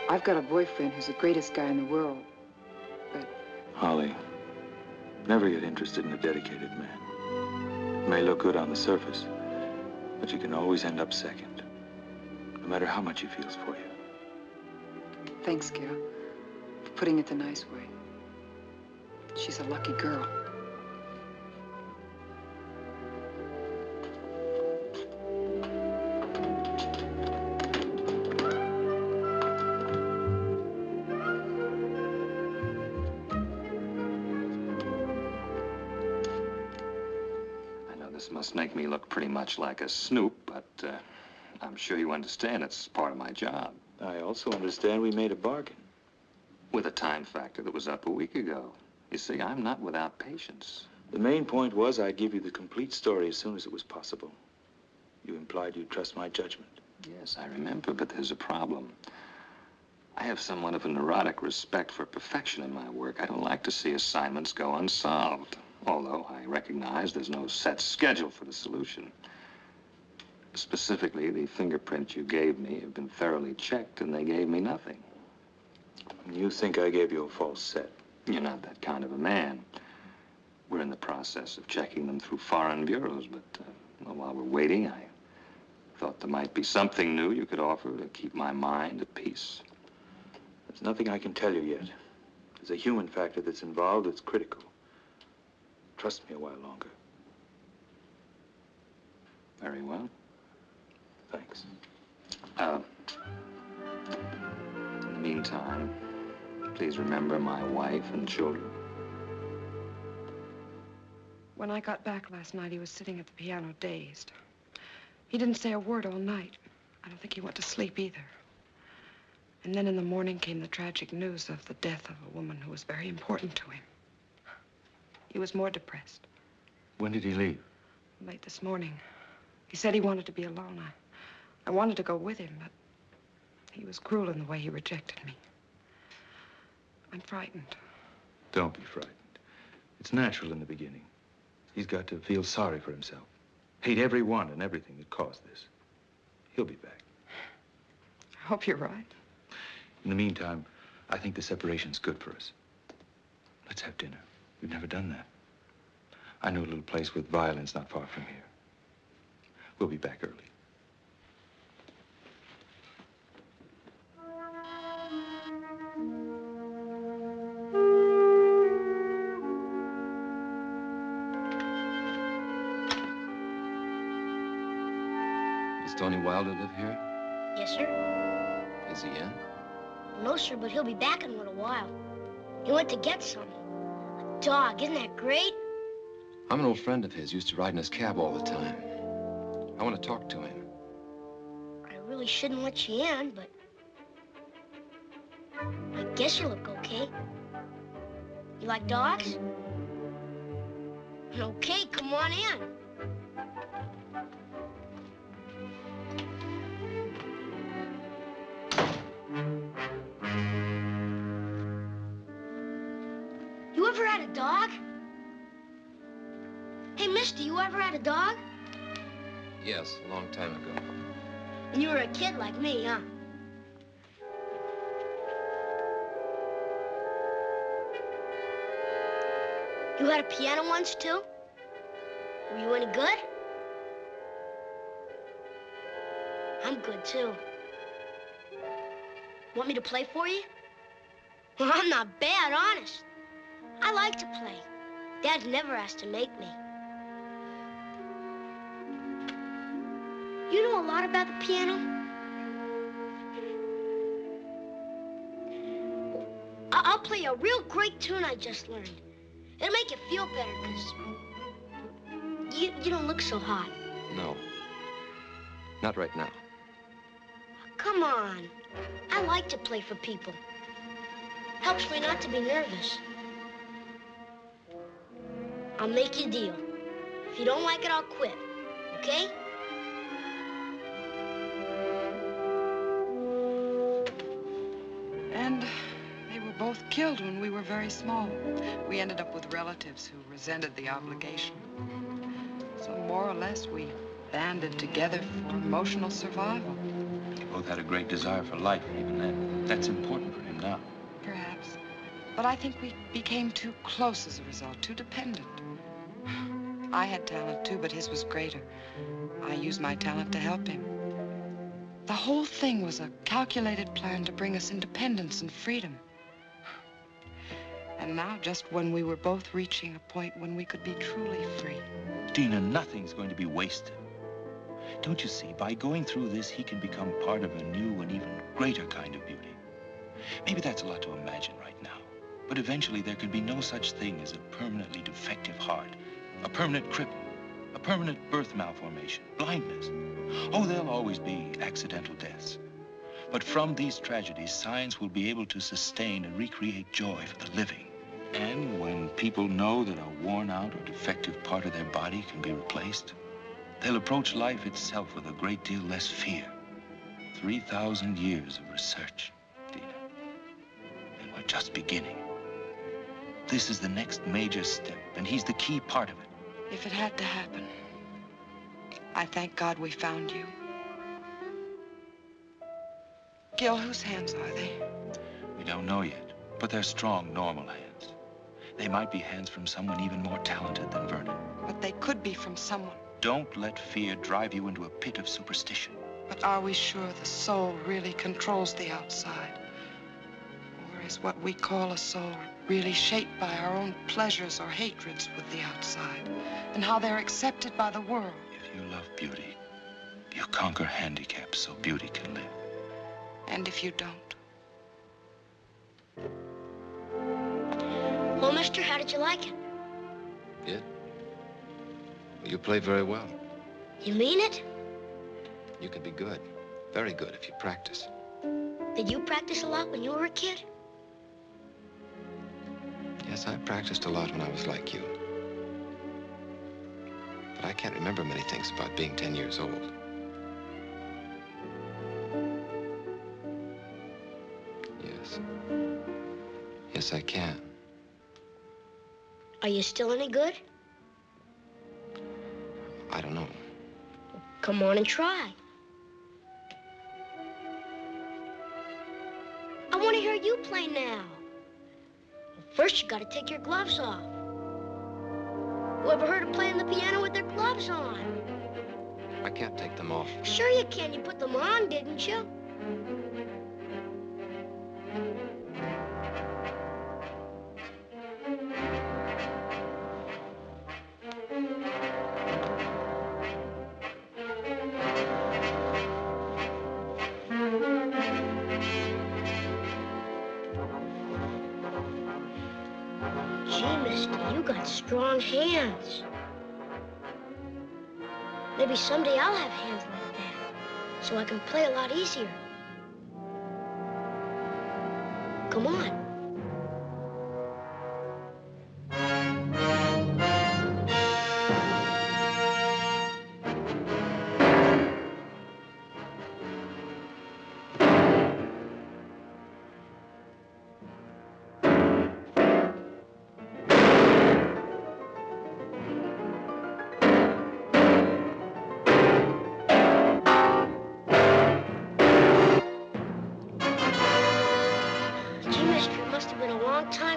I've got a boyfriend who's the greatest guy in the world. But... Holly, never get interested in a dedicated man. It may look good on the surface, but you can always end up second, no matter how much he feels for you. Thanks, Gil, for putting it the nice way. She's a lucky girl. This must make me look pretty much like a snoop, but I'm sure you understand it's part of my job. I also understand we made a bargain. With a time factor that was up a week ago. You see, I'm not without patience. The main point was I'd give you the complete story as soon as it was possible. You implied you'd trust my judgment. Yes, I remember, but there's a problem. I have somewhat of a neurotic respect for perfection in my work. I don't like to see assignments go unsolved. Although I recognize there's no set schedule for the solution. Specifically, the fingerprints you gave me have been thoroughly checked, and they gave me nothing. You think I gave you a false set? You're not that kind of a man. We're in the process of checking them through foreign bureaus, but well, while we're waiting, I thought there might be something new you could offer to keep my mind at peace. There's nothing I can tell you yet. There's a human factor that's involved that's critical. Trust me a while longer. Very well. Thanks. In the meantime, please remember my wife and children. When I got back last night, he was sitting at the piano, dazed. He didn't say a word all night. I don't think he went to sleep either. And then in the morning came the tragic news of the death of a woman who was very important to him. He was more depressed. When did he leave? Late this morning. He said he wanted to be alone. I wanted to go with him, but he was cruel in the way he rejected me. I'm frightened. Don't be frightened. It's natural in the beginning. He's got to feel sorry for himself. Hate everyone and everything that caused this. He'll be back. I hope you're right. In the meantime, I think the separation's good for us. Let's have dinner. We've never done that. I know a little place with violins not far from here. We'll be back early. Does Tony Wilder live here? Yes, sir. Is he in? No, sir, but he'll be back in a little while. He went to get some. A dog, isn't that great? I'm an old friend of his. Used to ride in his cab all the time. I want to talk to him. I really shouldn't let you in, but I guess you look okay. You like dogs? Okay, come on in. You ever had a dog? Hey, mister, you ever had a dog? Yes, a long time ago. When you were a kid like me, huh? You had a piano once, too? Were you any good? I'm good, too. Want me to play for you? Well, I'm not bad, honest. I like to play. Dad never has to make me. You know a lot about the piano? I'll play a real great tune I just learned. It'll make you feel better, because you don't look so hot. No. Not right now. Come on. I like to play for people. Helps me not to be nervous. I'll make you a deal. If you don't like it, I'll quit. Okay? And they were both killed when we were very small. We ended up with relatives who resented the obligation. So more or less, we banded together for emotional survival. They both had a great desire for life, even then. That's important for him now. Perhaps. But I think we became too close as a result, too dependent. I had talent, too, but his was greater. I used my talent to help him. The whole thing was a calculated plan to bring us independence and freedom. And now, just when we were both reaching a point when we could be truly free. Dina, nothing's going to be wasted. Don't you see, by going through this, he can become part of a new and even greater kind of beauty. Maybe that's a lot to imagine right now. But eventually, there can be no such thing as a permanently defective heart, a permanent cripple, a permanent birth malformation, blindness. Oh, there'll always be accidental deaths. But from these tragedies, science will be able to sustain and recreate joy for the living. And when people know that a worn-out or defective part of their body can be replaced, they'll approach life itself with a great deal less fear. 3,000 years of research, Dina. And we're just beginning. This is the next major step, and he's the key part of it. If it had to happen, I thank God we found you. Gil, whose hands are they? We don't know yet, but they're strong, normal hands. They might be hands from someone even more talented than Vernon. But they could be from someone Don't let fear drive you into a pit of superstition. But are we sure the soul really controls the outside? Or is what we call a soul really shaped by our own pleasures or hatreds with the outside, and how they're accepted by the world? If you love beauty, you conquer handicaps so beauty can live. And if you don't? Well, mister, how did you like it? It? Well, you play very well. You mean it? You can be good. Very good if you practice. Did you practice a lot when you were a kid? Yes, I practiced a lot when I was like you. But I can't remember many things about being 10 years old. Yes. Yes, I can. Are you still any good? I don't know. Come on and try. I want to hear you play now. First, you got to take your gloves off. Who ever heard of playing the piano with their gloves on? I can't take them off. Sure you can. You put them on, didn't you? Gee, mister, you got strong hands. Maybe someday I'll have hands like that, so I can play a lot easier. Come on.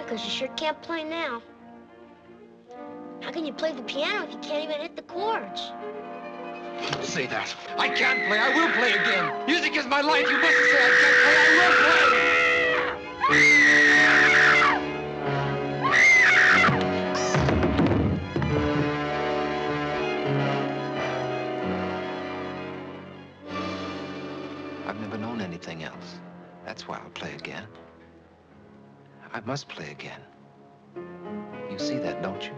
Because you sure can't play now. How can you play the piano if you can't even hit the chords? Don't say that. I can't play. I will play again. Music is my life. You mustn't say I can't play. I will I've never known anything else. That's why I'll play again. I must play again. You see that, don't you?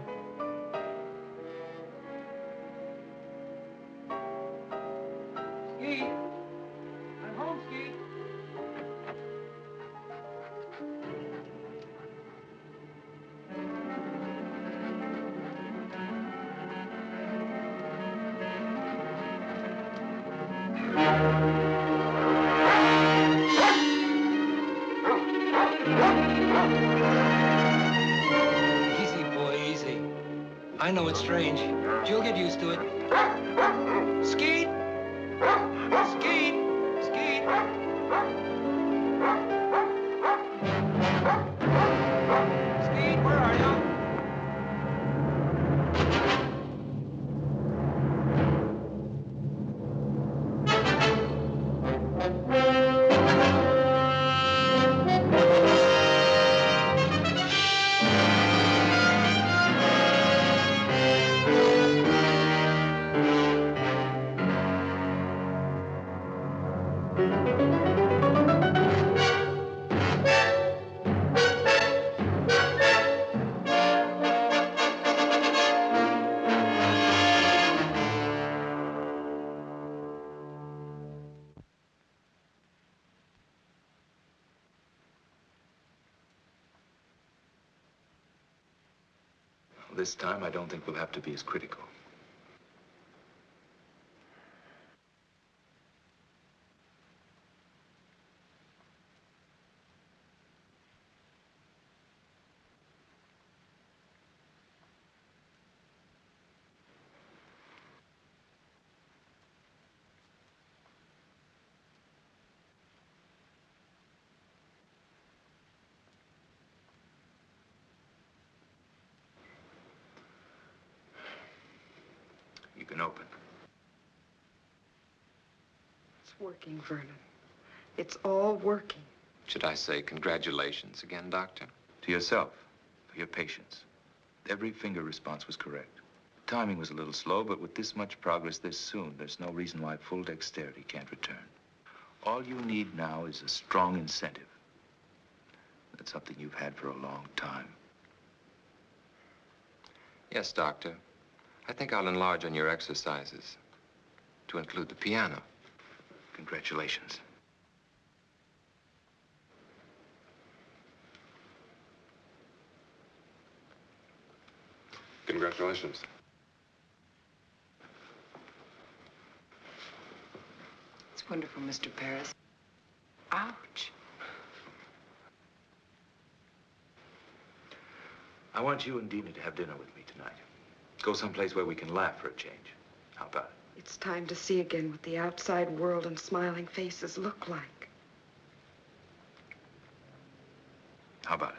Ski. I'm home, Ski. Easy, boy, easy. I know it's strange, but you'll get used to it. Skeet! Skeet! Skeet! Skeet, where are you? This time, I don't think we'll have to be as critical. and open. It's working, Vernon. It's all working. Should I say congratulations again, Doctor? To yourself, for your patience. Every finger response was correct. The timing was a little slow, but with this much progress this soon, there's no reason why full dexterity can't return. All you need now is a strong incentive. That's something you've had for a long time. Yes, Doctor. I think I'll enlarge on your exercises to include the piano. Congratulations. Congratulations. It's wonderful, Mr. Paris. Ouch. I want you and Dina to have dinner with me tonight. Go someplace where we can laugh for a change. How about it? It's time to see again what the outside world and smiling faces look like. How about it?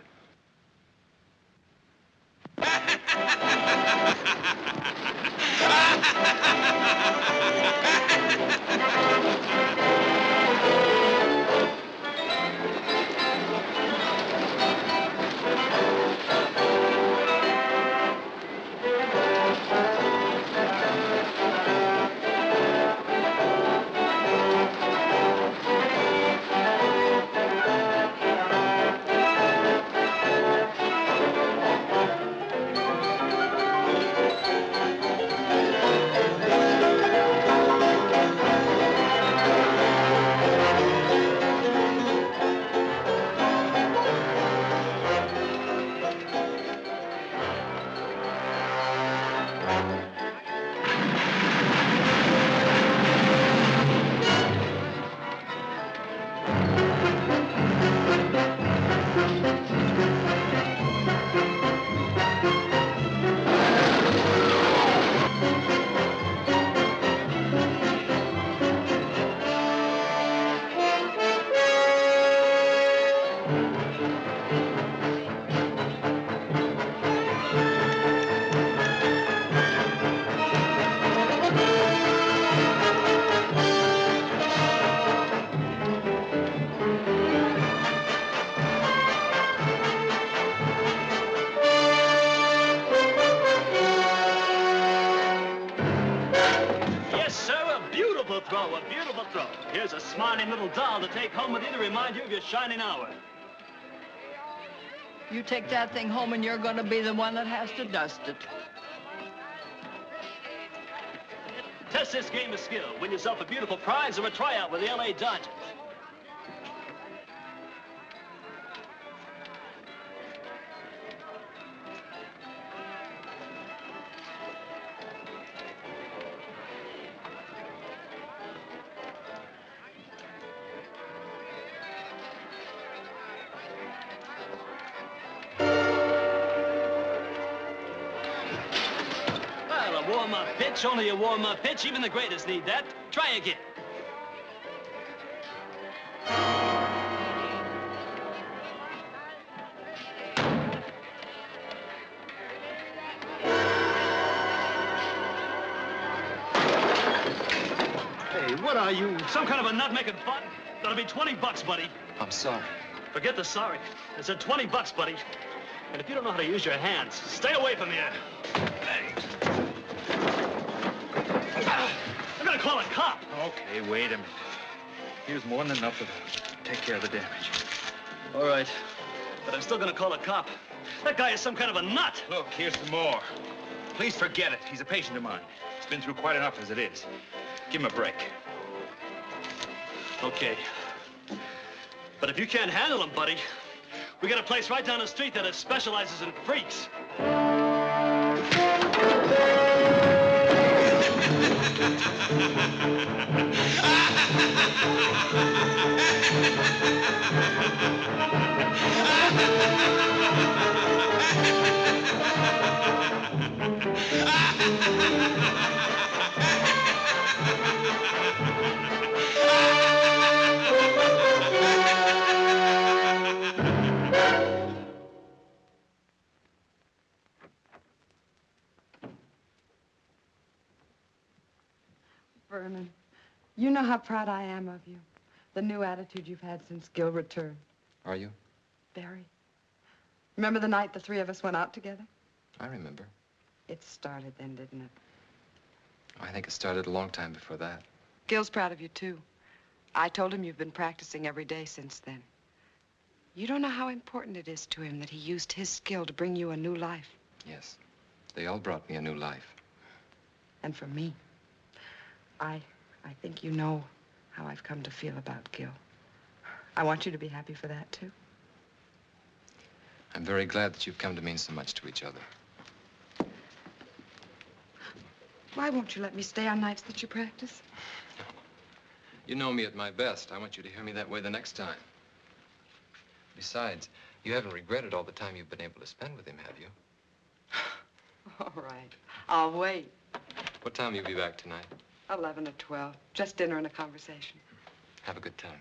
Here's a smiling little doll to take home with you to remind you of your shining hour. You take that thing home and you're going to be the one that has to dust it. Test this game of skill. Win yourself a beautiful prize or a tryout with the LA Dodgers. Warm-up pitch, only a warm-up pitch. Even the greatest need that. Try again. Hey, what are you? Some kind of a nut-making fun? That'll be $20, buddy. I'm sorry. Forget the sorry. It's a $20, buddy. And if you don't know how to use your hands, stay away from here. Hey. I'm gonna call a cop. Okay, wait a minute. Here's more than enough of that. Take care of the damage. All right. But I'm still gonna call a cop. That guy is some kind of a nut. Look, here's some more. Please forget it. He's a patient of mine. He's been through quite enough as it is. Give him a break. Okay. But if you can't handle him, buddy, we got a place right down the street that specializes in freaks. Vernon, you know how proud I am of you. The new attitude you've had since Gil returned. Are you? Very. Remember the night the three of us went out together? I remember. It started then, didn't it? I think it started a long time before that. Gil's proud of you, too. I told him you've been practicing every day since then. You don't know how important it is to him that he used his skill to bring you a new life. Yes. They all brought me a new life. And for me, I think you know how I've come to feel about Gil. I want you to be happy for that, too. I'm very glad that you've come to mean so much to each other. Why won't you let me stay on nights that you practice? You know me at my best. I want you to hear me that way the next time. Besides, you haven't regretted all the time you've been able to spend with him, have you? All right. I'll wait. What time will you be back tonight? 11 or 12. Just dinner and a conversation. Have a good time.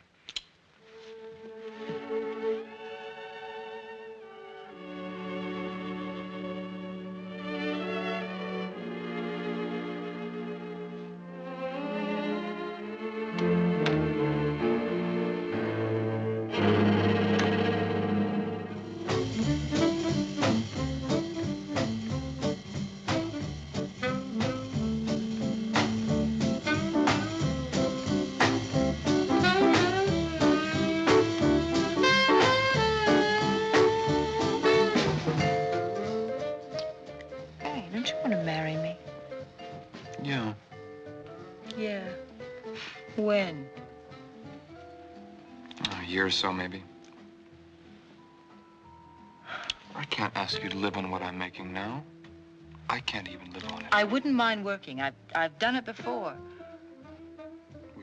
Don't you want to marry me? Yeah. Yeah. When? A year or so, maybe. I can't ask you to live on what I'm making now. I can't even live on it. I wouldn't mind working. I've done it before.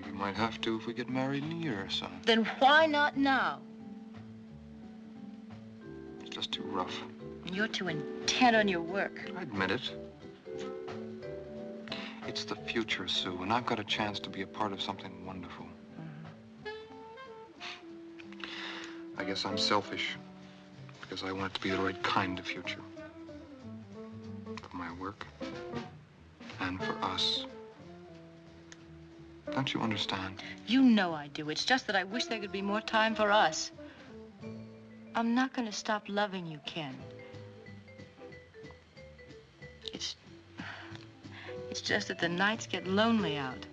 We might have to if we get married in a year or so. Then why not now? It's just too rough. You're too intent on your work. I admit it. It's the future, Sue, and I've got a chance to be a part of something wonderful. I guess I'm selfish because I want it to be the right kind of future. For my work and for us. Don't you understand? You know I do. It's just that I wish there could be more time for us. I'm not going to stop loving you, Ken. It's just that the nights get lonely out.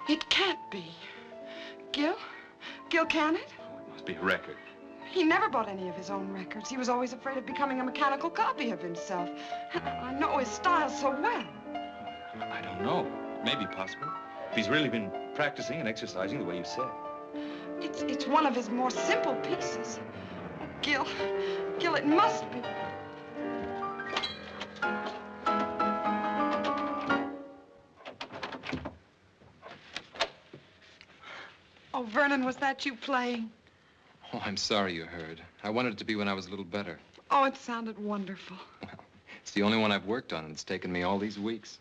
It can't be. Gil? Gil, can it? Oh, it must be a record. He never bought any of his own records. He was always afraid of becoming a mechanical copy of himself. I know his style so well. I don't know. Maybe possible. If he's really been practicing and exercising the way you said. It's one of his more simple pieces. Oh, Gil, it must be. Oh, Vernon, was that you playing? Oh, I'm sorry you heard. I wanted it to be when I was a little better. Oh, it sounded wonderful. Well, it's the only one I've worked on, and it's taken me all these weeks.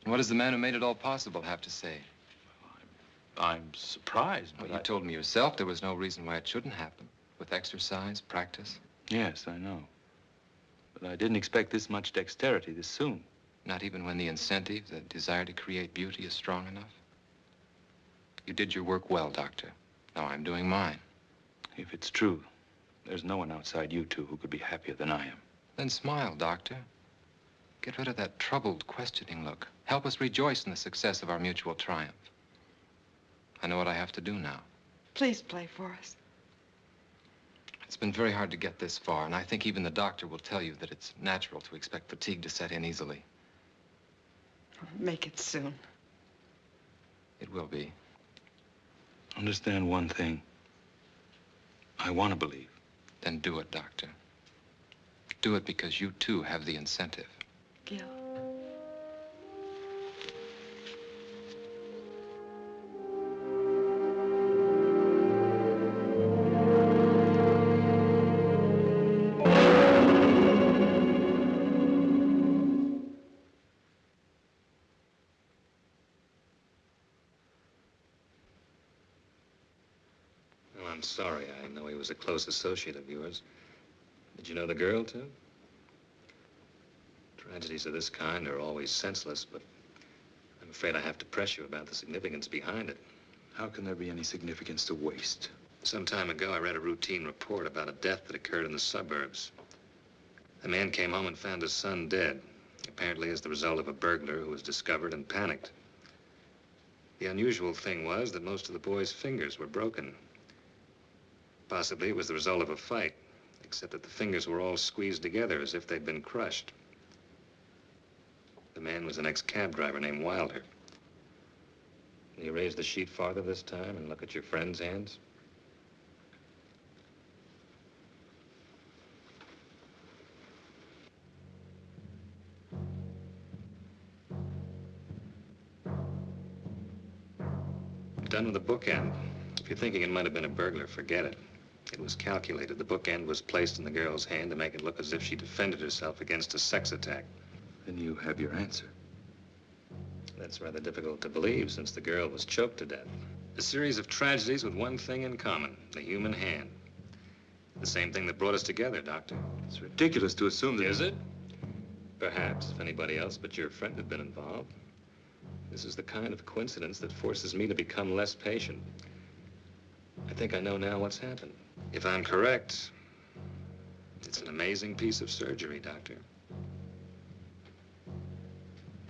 What does the man who made it all possible have to say? I'm surprised, but Well, you told me yourself there was no reason why it shouldn't happen. With exercise, practice. Yes, I know. But I didn't expect this much dexterity this soon. Not even when the incentive, the desire to create beauty is strong enough? You did your work well, Doctor. Now I'm doing mine. If it's true, there's no one outside you two who could be happier than I am. Then smile, Doctor. Get rid of that troubled, questioning look. Help us rejoice in the success of our mutual triumph. I know what I have to do now. Please play for us. It's been very hard to get this far, and I think even the doctor will tell you that it's natural to expect fatigue to set in easily. Make it soon. It will be. Understand one thing. I want to believe. Then do it, Doctor. Do it because you, too, have the incentive. Gil. Well, I'm sorry. I know he was a close associate of yours. Did you know the girl, too? Tragedies of this kind are always senseless, but I'm afraid I have to press you about the significance behind it. How can there be any significance to waste? Some time ago, I read a routine report about a death that occurred in the suburbs. A man came home and found his son dead, apparently as the result of a burglar who was discovered and panicked. The unusual thing was that most of the boy's fingers were broken. Possibly it was the result of a fight, except that the fingers were all squeezed together as if they'd been crushed. The man was an ex-cab driver named Wilder. Can you raise the sheet farther this time and look at your friend's hands? Done with the bookend. If you're thinking it might have been a burglar, forget it. It was calculated. The bookend was placed in the girl's hand to make it look as if she defended herself against a sex attack. Then you have your answer. That's rather difficult to believe, since the girl was choked to death. A series of tragedies with one thing in common, the human hand. The same thing that brought us together, Doctor. It's ridiculous to assume that... Is it? Perhaps, if anybody else but your friend had been involved. This is the kind of coincidence that forces me to become less patient. I think I know now what's happened. If I'm correct, it's an amazing piece of surgery, Doctor.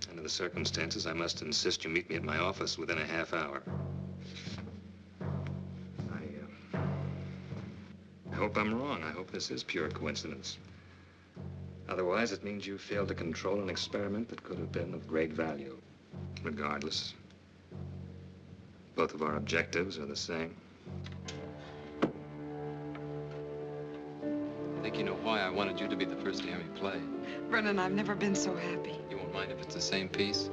Under the circumstances, I must insist you meet me at my office within a half hour. I hope I'm wrong. I hope this is pure coincidence. Otherwise, it means you failed to control an experiment that could have been of great value. Regardless, both of our objectives are the same. I think you know why I wanted you to be the first to hear me play. Brennan, I've never been so happy. You won't mind if it's the same piece?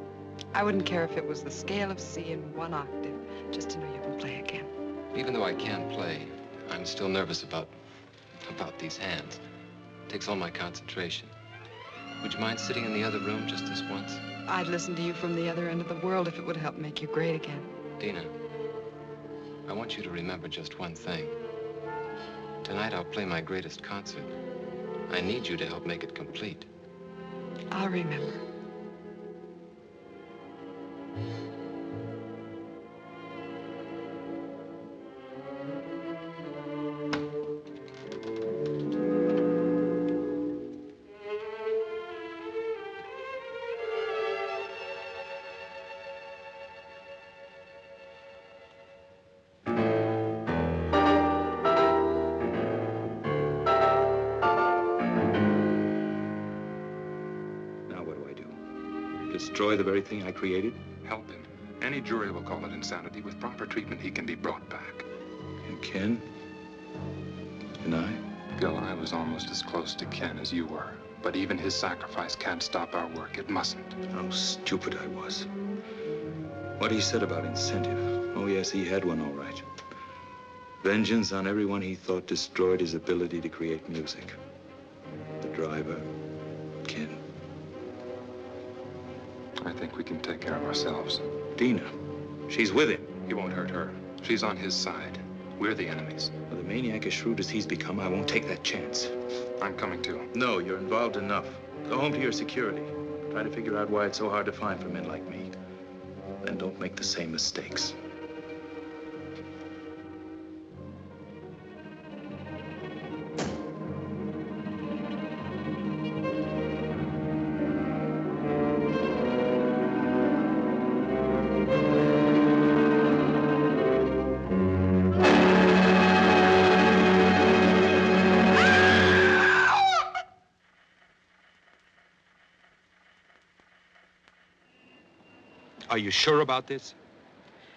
I wouldn't care if it was the scale of C in one octave, just to know you can play again. Even though I can play, I'm still nervous about these hands. It takes all my concentration. Would you mind sitting in the other room just this once? I'd listen to you from the other end of the world if it would help make you great again. Dina, I want you to remember just one thing. Tonight I'll play my greatest concert. I need you to help make it complete. I'll remember. Destroy the very thing I created? Help him. Any jury will call it insanity. With proper treatment, he can be brought back. And Ken? And I? Gil, I was almost as close to Ken as you were. But even his sacrifice can't stop our work. It mustn't. How stupid I was. What he said about incentive. Oh, yes, he had one, all right. Vengeance on everyone he thought destroyed his ability to create music. The driver, Ken. I think we can take care of ourselves. Dina, she's with him. He won't hurt her. She's on his side. We're the enemies. With a maniac as shrewd as he's become, I won't take that chance. I'm coming too. No, you're involved enough. Go home to your security. Try to figure out why it's so hard to find for men like me. Then don't make the same mistakes. Are you sure about this?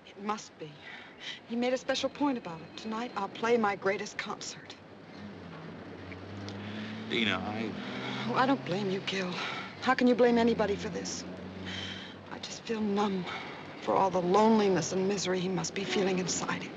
It must be. He made a special point about it. Tonight, I'll play my greatest concert. Dina, Oh, I don't blame you, Gil. How can you blame anybody for this? I just feel numb for all the loneliness and misery he must be feeling inside him.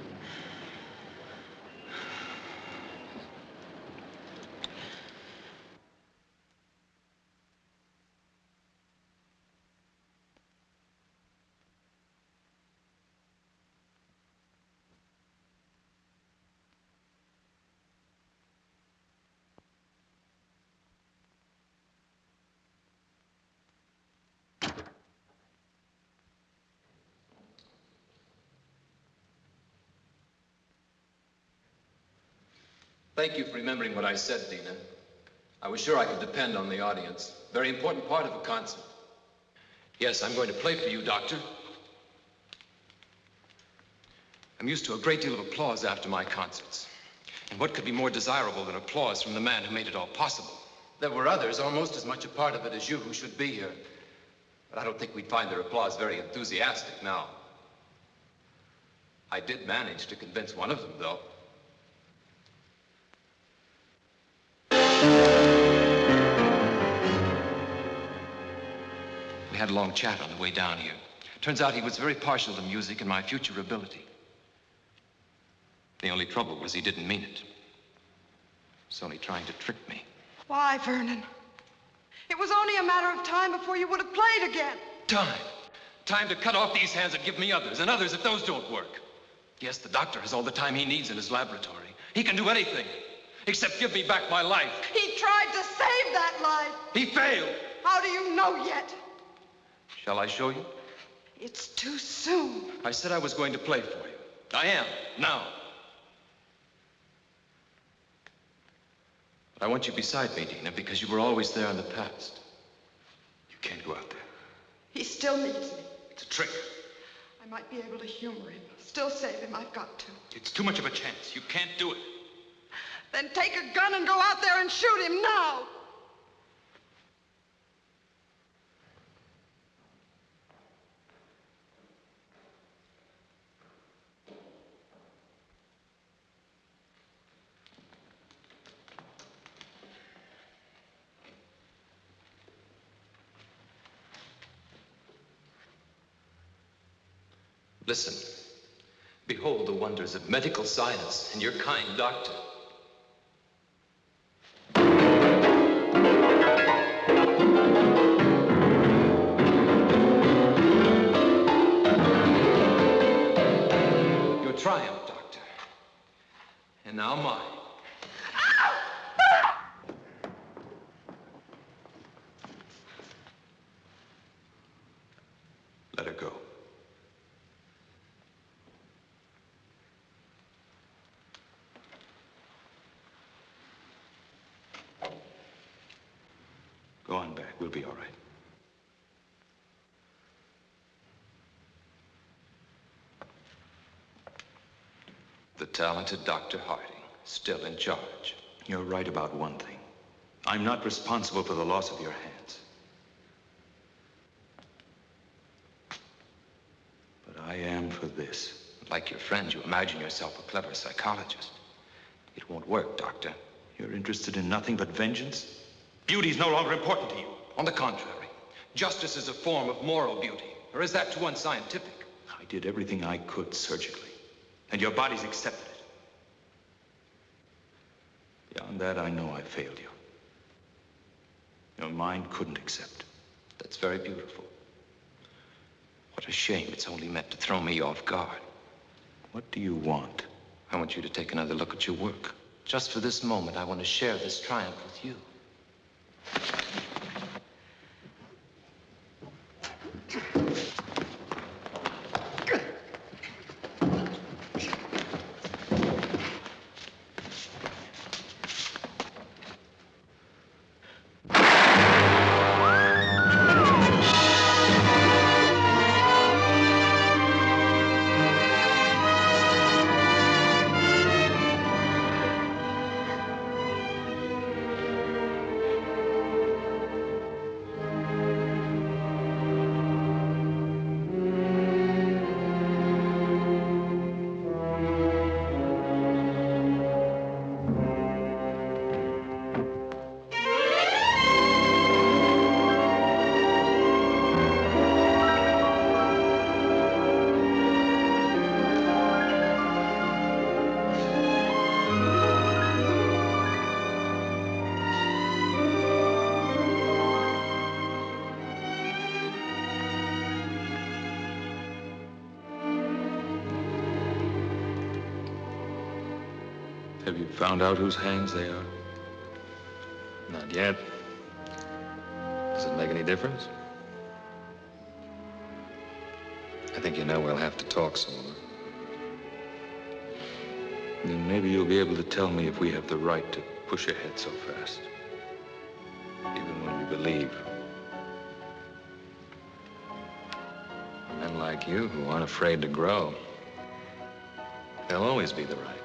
Thank you for remembering what I said, Dina. I was sure I could depend on the audience. Very important part of a concert. Yes, I'm going to play for you, Doctor. I'm used to a great deal of applause after my concerts. And what could be more desirable than applause from the man who made it all possible? There were others, almost as much a part of it as you, who should be here. But I don't think we'd find their applause very enthusiastic now. I did manage to convince one of them, though. We had a long chat on the way down here. Turns out he was very partial to music and my future ability. The only trouble was he didn't mean it. He was only trying to trick me. Why, Vernon? It was only a matter of time before you would have played again. Time. Time to cut off these hands and give me others, and others if those don't work. Yes, the doctor has all the time he needs in his laboratory. He can do anything, except give me back my life. He tried to save that life. He failed. How do you know yet? Shall I show you? It's too soon. I said I was going to play for you. I am, now. But I want you beside me, Dina, because you were always there in the past. You can't go out there. He still needs me. It's a trick. I might be able to humor him. Still save him. I've got to. It's too much of a chance. You can't do it. Then take a gun and go out there and shoot him now. Listen. Behold the wonders of medical science and your kind doctor. Your triumph, doctor. And now mine. Let her go. Go on back. We'll be all right. The talented Dr. Harding, still in charge. You're right about one thing. I'm not responsible for the loss of your hands. But I am for this. Like your friends, you imagine yourself a clever psychologist. It won't work, Doctor. You're interested in nothing but vengeance? Beauty's no longer important to you. On the contrary, justice is a form of moral beauty. Or is that too unscientific? I did everything I could surgically, and your body's accepted it. Beyond that, I know I failed you. Your mind couldn't accept. That's very beautiful. What a shame. It's only meant to throw me off guard. What do you want? I want you to take another look at your work. Just for this moment, I want to share this triumph with you. Have you found out whose hands they are? Not yet. Does it make any difference? I think you know we'll have to talk some more. Then maybe you'll be able to tell me if we have the right to push ahead so fast. Even when we believe. Men like you who aren't afraid to grow, they'll always be the right.